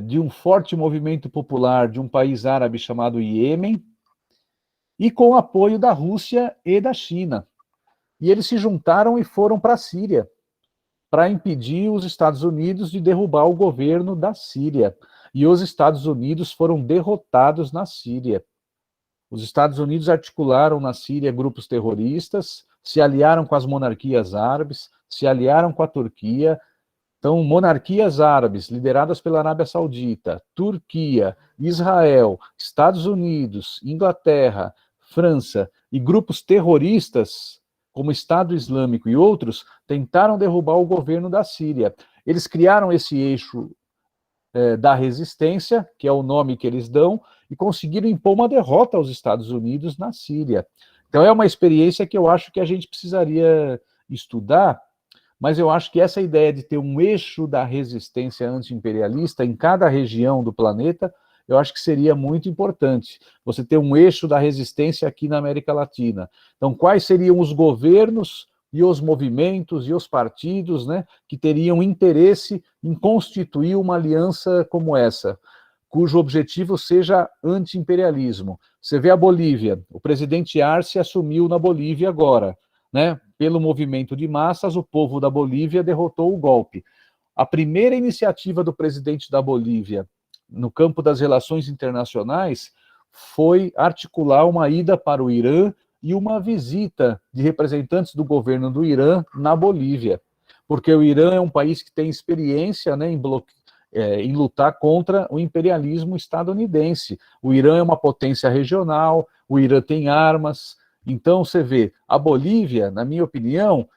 de um forte movimento popular de um país árabe chamado Iêmen, e com apoio da Rússia e da China. E eles se juntaram e foram para a Síria, para impedir os Estados Unidos de derrubar o governo da Síria. E os Estados Unidos foram derrotados na Síria. Os Estados Unidos articularam na Síria grupos terroristas, se aliaram com as monarquias árabes, se aliaram com a Turquia. Então, monarquias árabes lideradas pela Arábia Saudita, Turquia, Israel, Estados Unidos, Inglaterra, França e grupos terroristas, como Estado Islâmico e outros, tentaram derrubar o governo da Síria. Eles criaram esse eixo da resistência, que é o nome que eles dão, e conseguiram impor uma derrota aos Estados Unidos na Síria. Então é uma experiência que eu acho que a gente precisaria estudar, mas eu acho que essa ideia de ter um eixo da resistência anti-imperialista em cada região do planeta, eu acho que seria muito importante. Você ter um eixo da resistência aqui na América Latina. Então, quais seriam os governos e os movimentos e os partidos, né, que teriam interesse em constituir uma aliança como essa, cujo objetivo seja anti-imperialismo. Você vê a Bolívia, o presidente Arce assumiu na Bolívia agora, né, pelo movimento de massas, o povo da Bolívia derrotou o golpe. A primeira iniciativa do presidente da Bolívia no campo das relações internacionais foi articular uma ida para o Irã e uma visita de representantes do governo do Irã na Bolívia, porque o Irã é um país que tem experiência, né, em lutar contra o imperialismo estadunidense. O Irã é uma potência regional, o Irã tem armas. Então, você vê, a Bolívia, na minha opinião,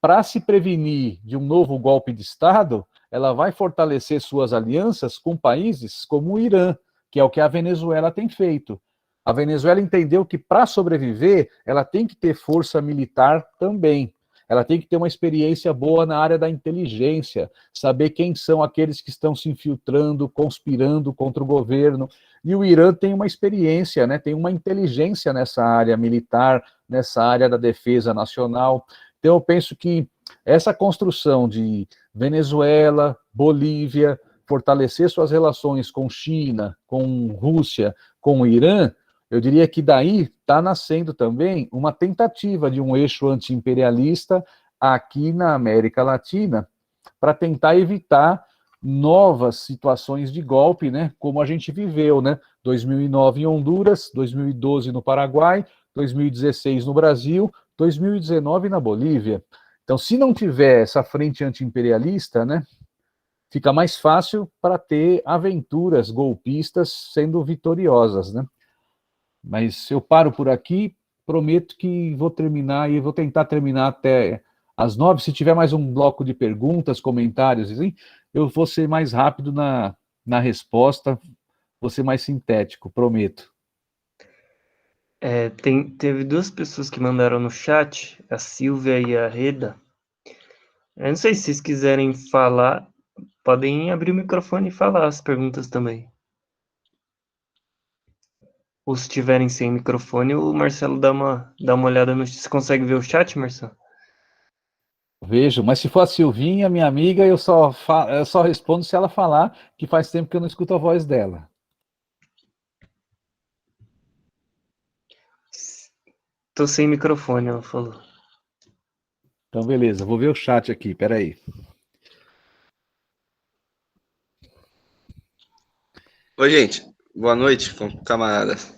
para se prevenir de um novo golpe de Estado, ela vai fortalecer suas alianças com países como o Irã, que é o que a Venezuela tem feito. A Venezuela entendeu que, para sobreviver, ela tem que ter força militar também. Ela tem que ter uma experiência boa na área da inteligência, saber quem são aqueles que estão se infiltrando, conspirando contra o governo. E o Irã tem uma experiência, né, tem uma inteligência nessa área militar, nessa área da defesa nacional. Então, eu penso que essa construção de Venezuela, Bolívia, fortalecer suas relações com China, com Rússia, com o Irã, eu diria que daí está nascendo também uma tentativa de um eixo anti-imperialista aqui na América Latina para tentar evitar novas situações de golpe, né, como a gente viveu, né, 2009 em Honduras, 2012 no Paraguai, 2016 no Brasil, 2019 na Bolívia. Então, se não tiver essa frente anti-imperialista, né, fica mais fácil para ter aventuras golpistas sendo vitoriosas, né? Mas eu paro por aqui, prometo que vou terminar e vou tentar terminar até às 9. Se tiver mais um bloco de perguntas, comentários, assim, eu vou ser mais rápido na resposta, Vou ser mais sintético, prometo. Teve duas pessoas que mandaram no chat, a Silvia e a Reda. Eu não sei se vocês quiserem falar, podem abrir o microfone e falar as perguntas também. Ou se estiverem sem microfone, o Marcelo dá uma olhada no... Você consegue ver o chat, Marcelo? Vejo, mas se for a Silvinha, minha amiga, eu só respondo se ela falar, que faz tempo que eu não escuto a voz dela. Tô sem microfone, ela falou. Então, beleza, vou ver o chat aqui, peraí. Oi, gente. Boa noite, camaradas.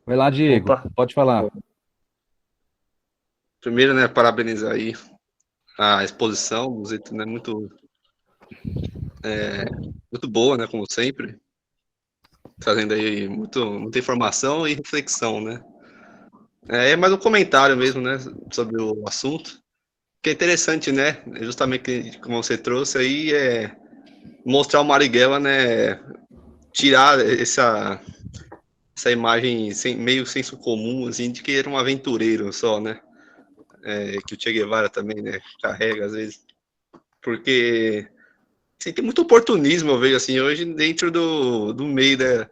Vai lá, Diego, Opa. pode falar. Primeiro, né, parabenizar aí a exposição, o Zito, né, muito boa, né, como sempre, trazendo aí muita informação e reflexão, né. É mais um comentário mesmo, né, sobre o assunto, que é interessante, né, justamente como você trouxe aí, mostrar o Marighella, né, tirar essa imagem meio senso comum, assim, de que ele era um aventureiro só, né, que o Che Guevara também, né, carrega às vezes, porque assim, tem muito oportunismo, eu vejo assim, hoje dentro do meio da,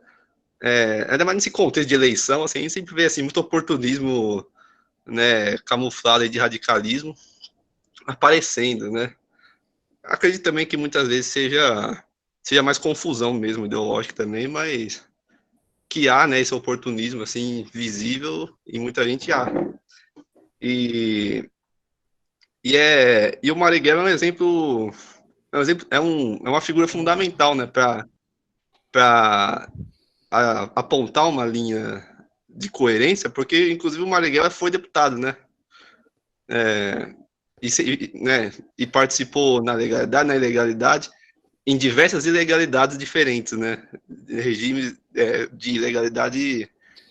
ainda mais nesse contexto de eleição, assim, a gente sempre vê assim, muito oportunismo, né, camuflado de radicalismo aparecendo, né. Acredito também que muitas vezes seja mais confusão mesmo ideológica também, mas que há, né, esse oportunismo assim visível e muita gente há. E o Marighella é um exemplo, é uma figura fundamental, né, para apontar uma linha de coerência, porque inclusive o Marighella foi deputado, né? E participou na legalidade, na ilegalidade, em diversas ilegalidades diferentes, né? Regimes de ilegalidade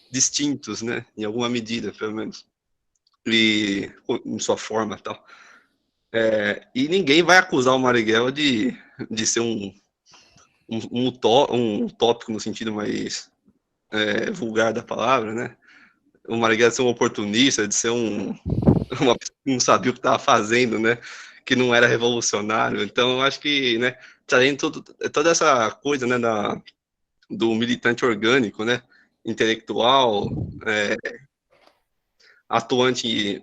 distintos, né? Em alguma medida, pelo menos, e em sua forma, tal. E ninguém vai acusar o Marighella de ser um utópico no sentido mais vulgar da palavra, né? O Marighella de ser um oportunista, de ser uma pessoa que não sabia o que estava fazendo, né? Que não era revolucionário. Então, eu acho que, né, trazendo toda essa coisa, né, do militante orgânico, né, intelectual, atuante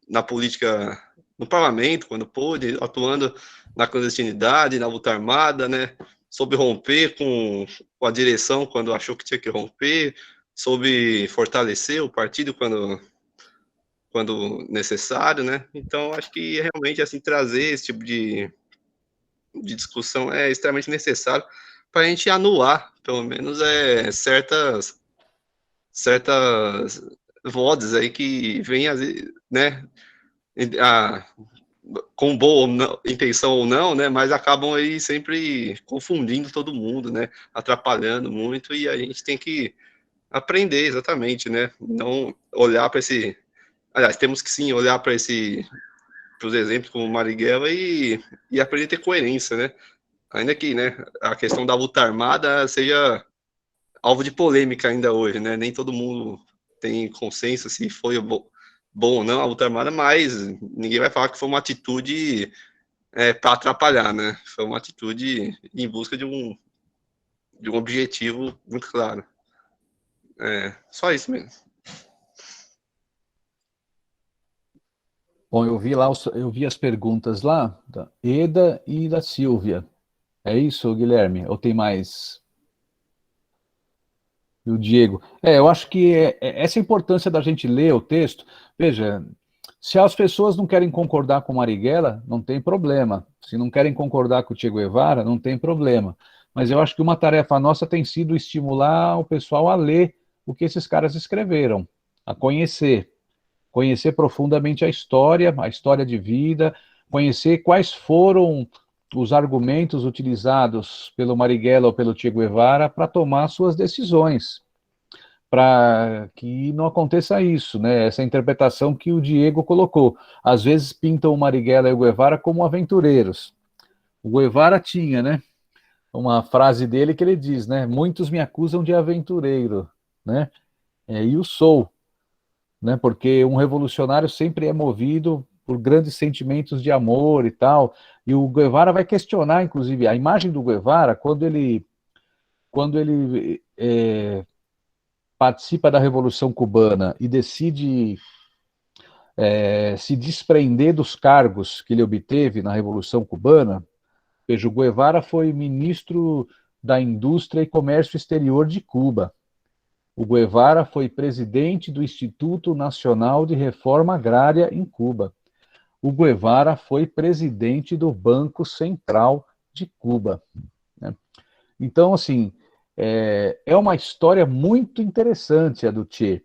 na política, no parlamento, quando pôde, atuando na clandestinidade, na luta armada, né, soube romper com a direção quando achou que tinha que romper, soube fortalecer o partido quando necessário, né? Então, acho que realmente assim trazer esse tipo de discussão é extremamente necessário para a gente anular, pelo menos, certas vozes aí que vêm, né, com boa intenção ou não, né, mas acabam aí sempre confundindo todo mundo, né, atrapalhando muito, e a gente tem que aprender exatamente, né, não olhar para aliás, temos que sim olhar para os exemplos como Marighella e aprender a ter coerência, né, ainda que, né, a questão da luta armada seja alvo de polêmica ainda hoje, né? Nem todo mundo tem consenso se foi bom ou não a luta armada, mas ninguém vai falar que foi uma atitude para atrapalhar, né? Foi uma atitude em busca de um objetivo muito claro. Só isso mesmo. Bom, eu vi as perguntas lá, da Eda e da Silvia. É isso, Guilherme? Ou tem mais? E o Diego. Eu acho que essa importância da gente ler o texto. Veja, se as pessoas não querem concordar com Marighella, não tem problema. Se não querem concordar com o Che Guevara, não tem problema. Mas eu acho que uma tarefa nossa tem sido estimular o pessoal a ler o que esses caras escreveram, a conhecer profundamente a história de vida, conhecer quais foram os argumentos utilizados pelo Marighella ou pelo Che Guevara para tomar suas decisões, para que não aconteça isso, né? Essa interpretação que o Diego colocou. Às vezes pintam o Marighella e o Guevara como aventureiros. O Guevara tinha, né? uma frase dele que ele diz, né? Muitos me acusam de aventureiro, né? E o sou, né? Porque um revolucionário sempre é movido por grandes sentimentos de amor e tal. E o Guevara vai questionar, inclusive, a imagem do Guevara quando ele participa da Revolução Cubana e decide se desprender dos cargos que ele obteve na Revolução Cubana. Veja, o Guevara foi ministro da Indústria e Comércio Exterior de Cuba. O Guevara foi presidente do Instituto Nacional de Reforma Agrária em Cuba. O Guevara foi presidente do Banco Central de Cuba, né? Então, assim, é uma história muito interessante a do Che.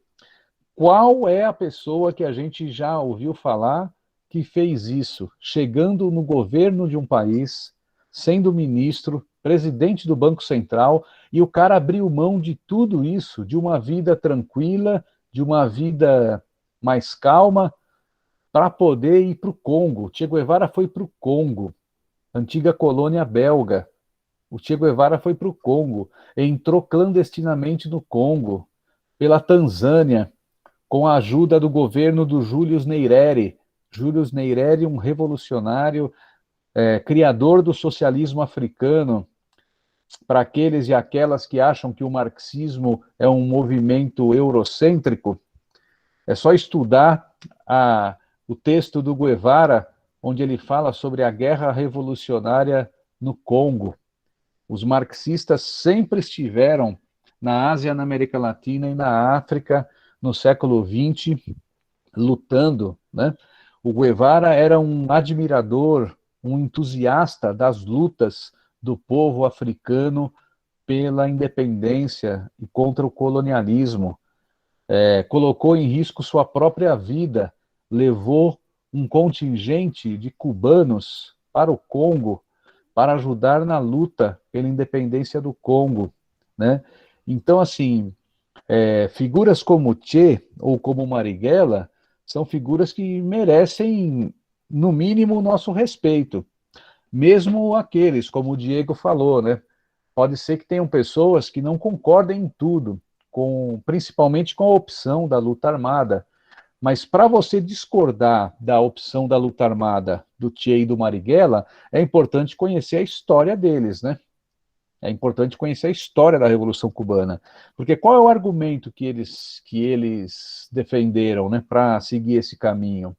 Qual é a pessoa que a gente já ouviu falar que fez isso, chegando no governo de um país, sendo ministro, presidente do Banco Central, e o cara abriu mão de tudo isso, de uma vida tranquila, de uma vida mais calma, para poder ir para o Congo? Che Guevara foi para o Congo, antiga colônia belga. O Che Guevara foi para o Congo, entrou clandestinamente no Congo, pela Tanzânia, com a ajuda do governo do Julius Nyerere. Julius Nyerere, um revolucionário, criador do socialismo africano. Para aqueles e aquelas que acham que o marxismo é um movimento eurocêntrico, é só estudar o texto do Guevara, onde ele fala sobre a guerra revolucionária no Congo. Os marxistas sempre estiveram na Ásia, na América Latina e na África, no século XX, lutando, né? O Guevara era um admirador, um entusiasta das lutas do povo africano pela independência e contra o colonialismo. Colocou em risco sua própria vida, levou um contingente de cubanos para o Congo para ajudar na luta pela independência do Congo, né? Então, assim, figuras como Che ou como Marighella são figuras que merecem, no mínimo, o nosso respeito. Mesmo aqueles, como o Diego falou, né? Pode ser que tenham pessoas que não concordem em tudo, principalmente com a opção da luta armada. Mas para você discordar da opção da luta armada do Che e do Marighella, é importante conhecer a história deles, né? É importante conhecer a história da Revolução Cubana. Porque qual é o argumento que eles defenderam, né, para seguir esse caminho?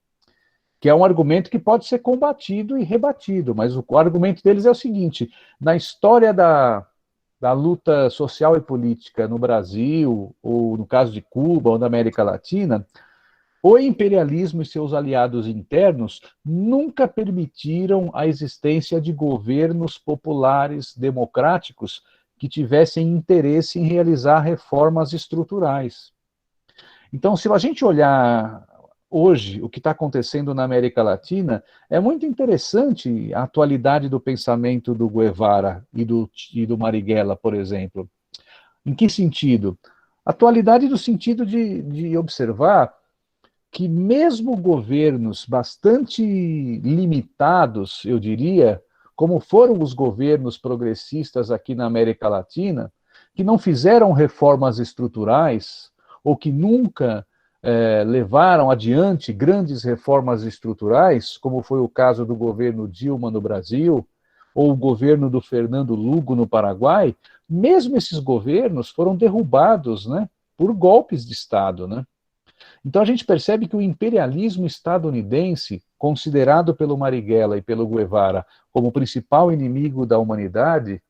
Que é um argumento que pode ser combatido e rebatido, mas o argumento deles é o seguinte: na história da luta social e política no Brasil, ou no caso de Cuba, ou na América Latina, o imperialismo e seus aliados internos nunca permitiram a existência de governos populares democráticos que tivessem interesse em realizar reformas estruturais. Então, se a gente olhar hoje o que está acontecendo na América Latina, é muito interessante a atualidade do pensamento do Guevara e do Marighella, por exemplo. Em que sentido? Atualidade do sentido de observar que mesmo governos bastante limitados, eu diria, como foram os governos progressistas aqui na América Latina, que não fizeram reformas estruturais, ou que nunca levaram adiante grandes reformas estruturais, como foi o caso do governo Dilma no Brasil, ou o governo do Fernando Lugo no Paraguai, mesmo esses governos foram derrubados, né, por golpes de Estado, né? Então a gente percebe que o imperialismo estadunidense, considerado pelo Marighella e pelo Guevara como o principal inimigo da humanidade,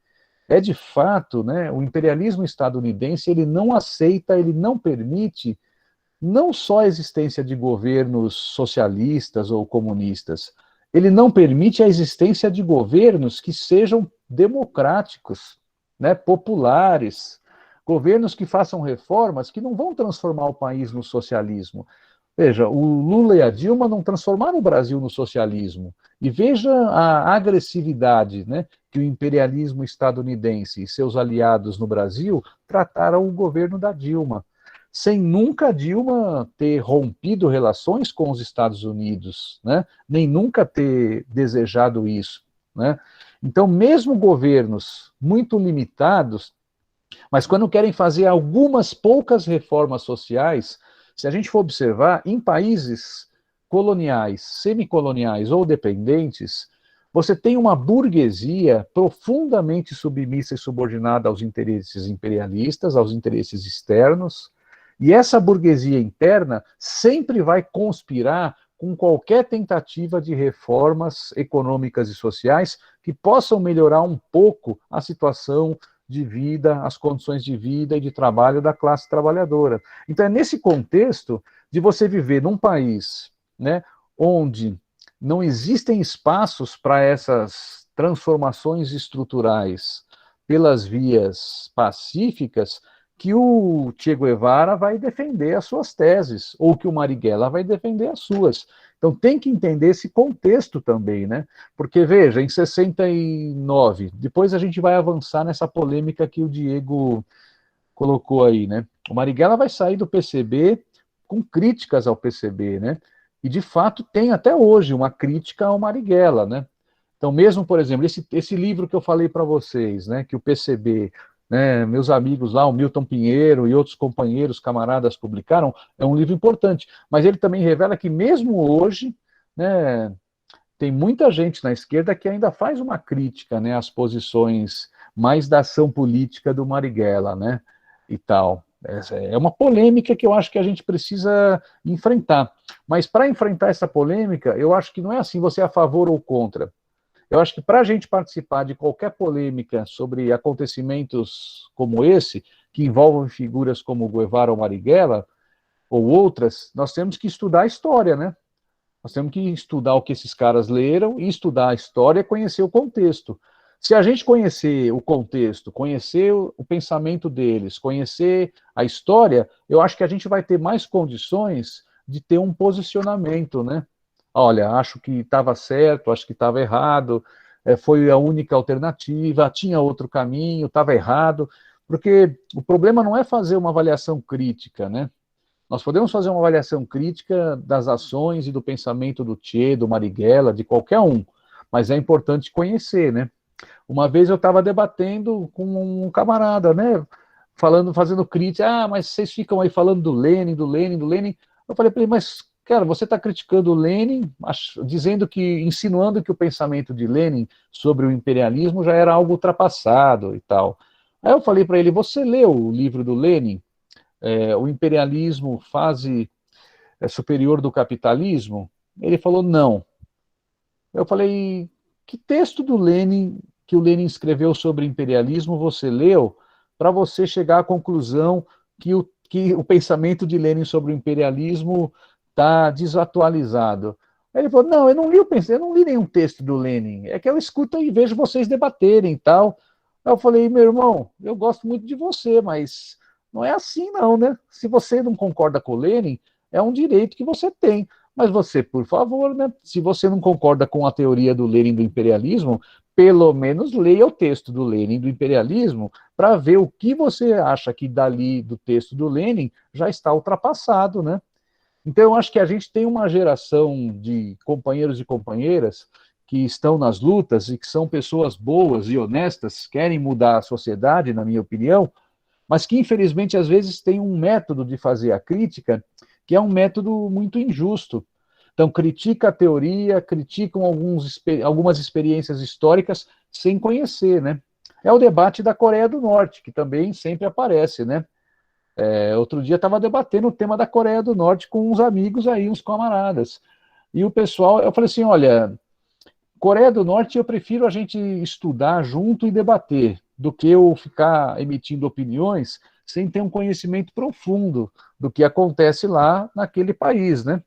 é de fato, né, o imperialismo estadunidense, ele não aceita, ele não permite não só a existência de governos socialistas ou comunistas, ele não permite a existência de governos que sejam democráticos, né, populares, governos que façam reformas que não vão transformar o país no socialismo. Veja, o Lula e a Dilma não transformaram o Brasil no socialismo. E veja a agressividade, né, que o imperialismo estadunidense e seus aliados no Brasil trataram o governo da Dilma, sem nunca a Dilma ter rompido relações com os Estados Unidos, né, nem nunca ter desejado isso, né? Então, mesmo governos muito limitados, mas quando querem fazer algumas poucas reformas sociais, se a gente for observar, em países coloniais, semicoloniais ou dependentes, você tem uma burguesia profundamente submissa e subordinada aos interesses imperialistas, aos interesses externos, e essa burguesia interna sempre vai conspirar com qualquer tentativa de reformas econômicas e sociais que possam melhorar um pouco a situação de vida, as condições de vida e de trabalho da classe trabalhadora. Então, é nesse contexto de você viver num país, né, onde não existem espaços para essas transformações estruturais pelas vias pacíficas, que o Che Guevara vai defender as suas teses, ou que o Marighella vai defender as suas. Então tem que entender esse contexto também, né? Porque, veja, em 69, depois a gente vai avançar nessa polêmica que o Diego colocou aí, né? O Marighella vai sair do PCB com críticas ao PCB, né? E, de fato, tem até hoje uma crítica ao Marighella, né? Então, mesmo, por exemplo, esse livro que eu falei para vocês, né, que o PCB, né, meus amigos lá, o Milton Pinheiro e outros companheiros, camaradas publicaram, é um livro importante, mas ele também revela que mesmo hoje, né, tem muita gente na esquerda que ainda faz uma crítica, né, às posições mais da ação política do Marighella, né, e tal. É uma polêmica que eu acho que a gente precisa enfrentar. Mas para enfrentar essa polêmica, eu acho que não é assim, você é a favor ou contra. Eu acho que para a gente participar de qualquer polêmica sobre acontecimentos como esse, que envolvem figuras como Guevara ou Marighella, ou outras, nós temos que estudar a história, né? Nós temos que estudar o que esses caras leram e estudar a história e conhecer o contexto. Se a gente conhecer o contexto, conhecer o pensamento deles, conhecer a história, eu acho que a gente vai ter mais condições de ter um posicionamento, né? Olha, acho que estava certo, acho que estava errado, foi a única alternativa, tinha outro caminho, estava errado, porque o problema não é fazer uma avaliação crítica, né? Nós podemos fazer uma avaliação crítica das ações e do pensamento do Che, do Marighella, de qualquer um, mas é importante conhecer, né? Uma vez eu estava debatendo com um camarada, né? Fazendo crítica, mas vocês ficam aí falando do Lenin, do Lenin, do Lenin. Eu falei para ele, mas, cara, você está criticando o Lenin, dizendo que, insinuando que o pensamento de Lenin sobre o imperialismo já era algo ultrapassado e tal. Aí eu falei para ele, você leu o livro do Lenin? O imperialismo, fase superior do capitalismo? Ele falou, não. Eu falei, que texto do Lenin, que o Lenin escreveu sobre imperialismo, você leu para você chegar à conclusão que o pensamento de Lenin sobre o imperialismo está desatualizado? Aí ele falou, não, eu não li nenhum texto do Lenin, é que eu escuto e vejo vocês debaterem e tal. Aí eu falei, meu irmão, eu gosto muito de você, mas não é assim não, né? Se você não concorda com o Lenin, é um direito que você tem. Mas você, por favor, né? Se você não concorda com a teoria do Lenin do imperialismo, pelo menos leia o texto do Lenin do imperialismo para ver o que você acha que dali do texto do Lenin já está ultrapassado, né? Então eu acho que a gente tem uma geração de companheiros e companheiras que estão nas lutas e que são pessoas boas e honestas, querem mudar a sociedade, na minha opinião, mas que infelizmente às vezes tem um método de fazer a crítica que é um método muito injusto. Então critica a teoria, criticam algumas experiências históricas sem conhecer, né? É o debate da Coreia do Norte, que também sempre aparece, né? Outro dia estava debatendo o tema da Coreia do Norte com uns amigos aí, uns camaradas. E o pessoal, eu falei assim, olha, Coreia do Norte eu prefiro a gente estudar junto e debater, do que eu ficar emitindo opiniões sem ter um conhecimento profundo do que acontece lá naquele país, né?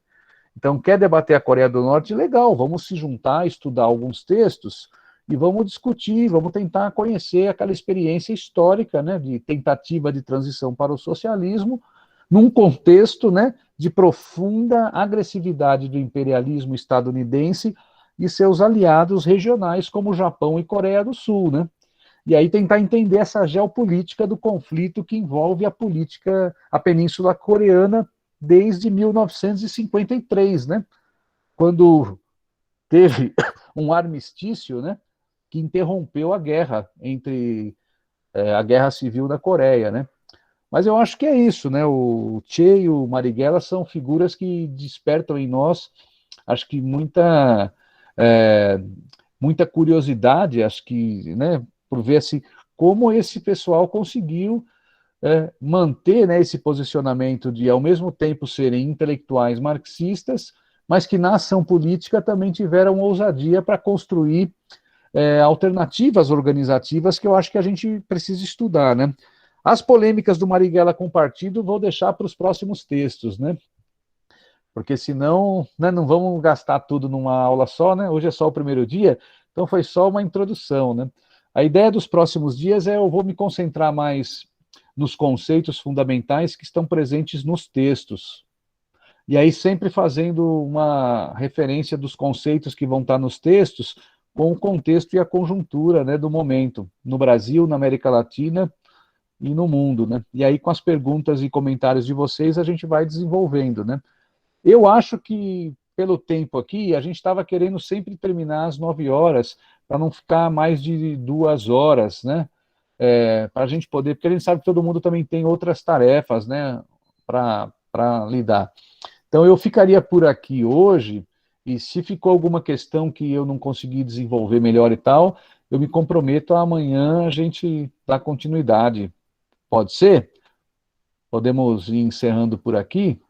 Então, quer debater a Coreia do Norte? Legal, vamos se juntar, estudar alguns textos e vamos discutir, vamos tentar conhecer aquela experiência histórica, né, de tentativa de transição para o socialismo, num contexto, né, de profunda agressividade do imperialismo estadunidense e seus aliados regionais, como o Japão e Coreia do Sul, né? E aí tentar entender essa geopolítica do conflito que envolve a Península Coreana desde 1953, né? Quando teve um armistício, né? que interrompeu a guerra a guerra civil da Coreia, né? Mas eu acho que é isso, né? O Che e o Marighella são figuras que despertam em nós, acho que muita curiosidade, acho que, né, por ver assim, como esse pessoal conseguiu manter, né, esse posicionamento de, ao mesmo tempo, serem intelectuais marxistas, mas que na ação política também tiveram ousadia para construir alternativas organizativas que eu acho que a gente precisa estudar, né? As polêmicas do Marighella com o partido vou deixar para os próximos textos, né? Porque senão, né, não vamos gastar tudo numa aula só, né? Hoje é só o primeiro dia, então foi só uma introdução, né? A ideia dos próximos dias eu vou me concentrar mais nos conceitos fundamentais que estão presentes nos textos. E aí sempre fazendo uma referência dos conceitos que vão estar nos textos com o contexto e a conjuntura, né, do momento, no Brasil, na América Latina e no mundo, né? E aí com as perguntas e comentários de vocês a gente vai desenvolvendo, né? Eu acho que pelo tempo aqui a gente estava querendo sempre terminar às 9 horas para não ficar mais de 2 horas, né? Para a gente poder, porque a gente sabe que todo mundo também tem outras tarefas, né? Para lidar. Então eu ficaria por aqui hoje. E se ficou alguma questão que eu não consegui desenvolver melhor e tal, eu me comprometo a amanhã a gente dar continuidade. Pode ser? Podemos ir encerrando por aqui,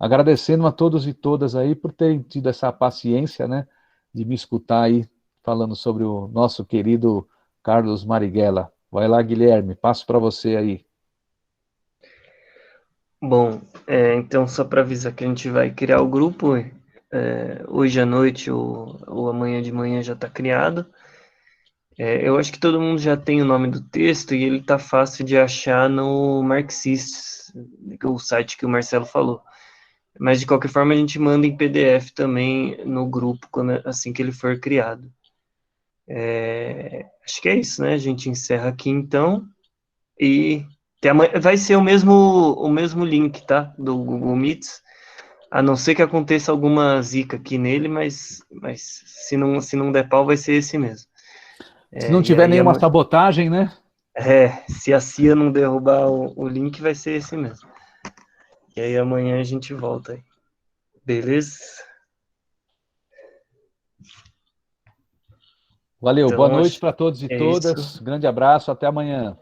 agradecendo a todos e todas aí por terem tido essa paciência, né, de me escutar aí falando sobre o nosso querido Carlos Marighella. Vai lá, Guilherme, passo para você aí. Bom, então só para avisar que a gente vai criar o grupo hoje à noite ou amanhã de manhã já está criado. Eu acho que todo mundo já tem o nome do texto e ele está fácil de achar no Marxistas, o site que o Marcelo falou. Mas de qualquer forma a gente manda em PDF também no grupo assim que ele for criado. Acho que é isso, né? A gente encerra aqui então e vai ser o mesmo link, tá? Do Google Meets. A não ser que aconteça alguma zica aqui nele, mas se não der pau, vai ser esse mesmo. Se não E tiver aí, nenhuma sabotagem, né? se a CIA não derrubar o link, vai ser esse mesmo. E aí amanhã a gente volta aí. Beleza? Valeu, Então, boa noite para todos e é isso. todas. Grande abraço, até amanhã.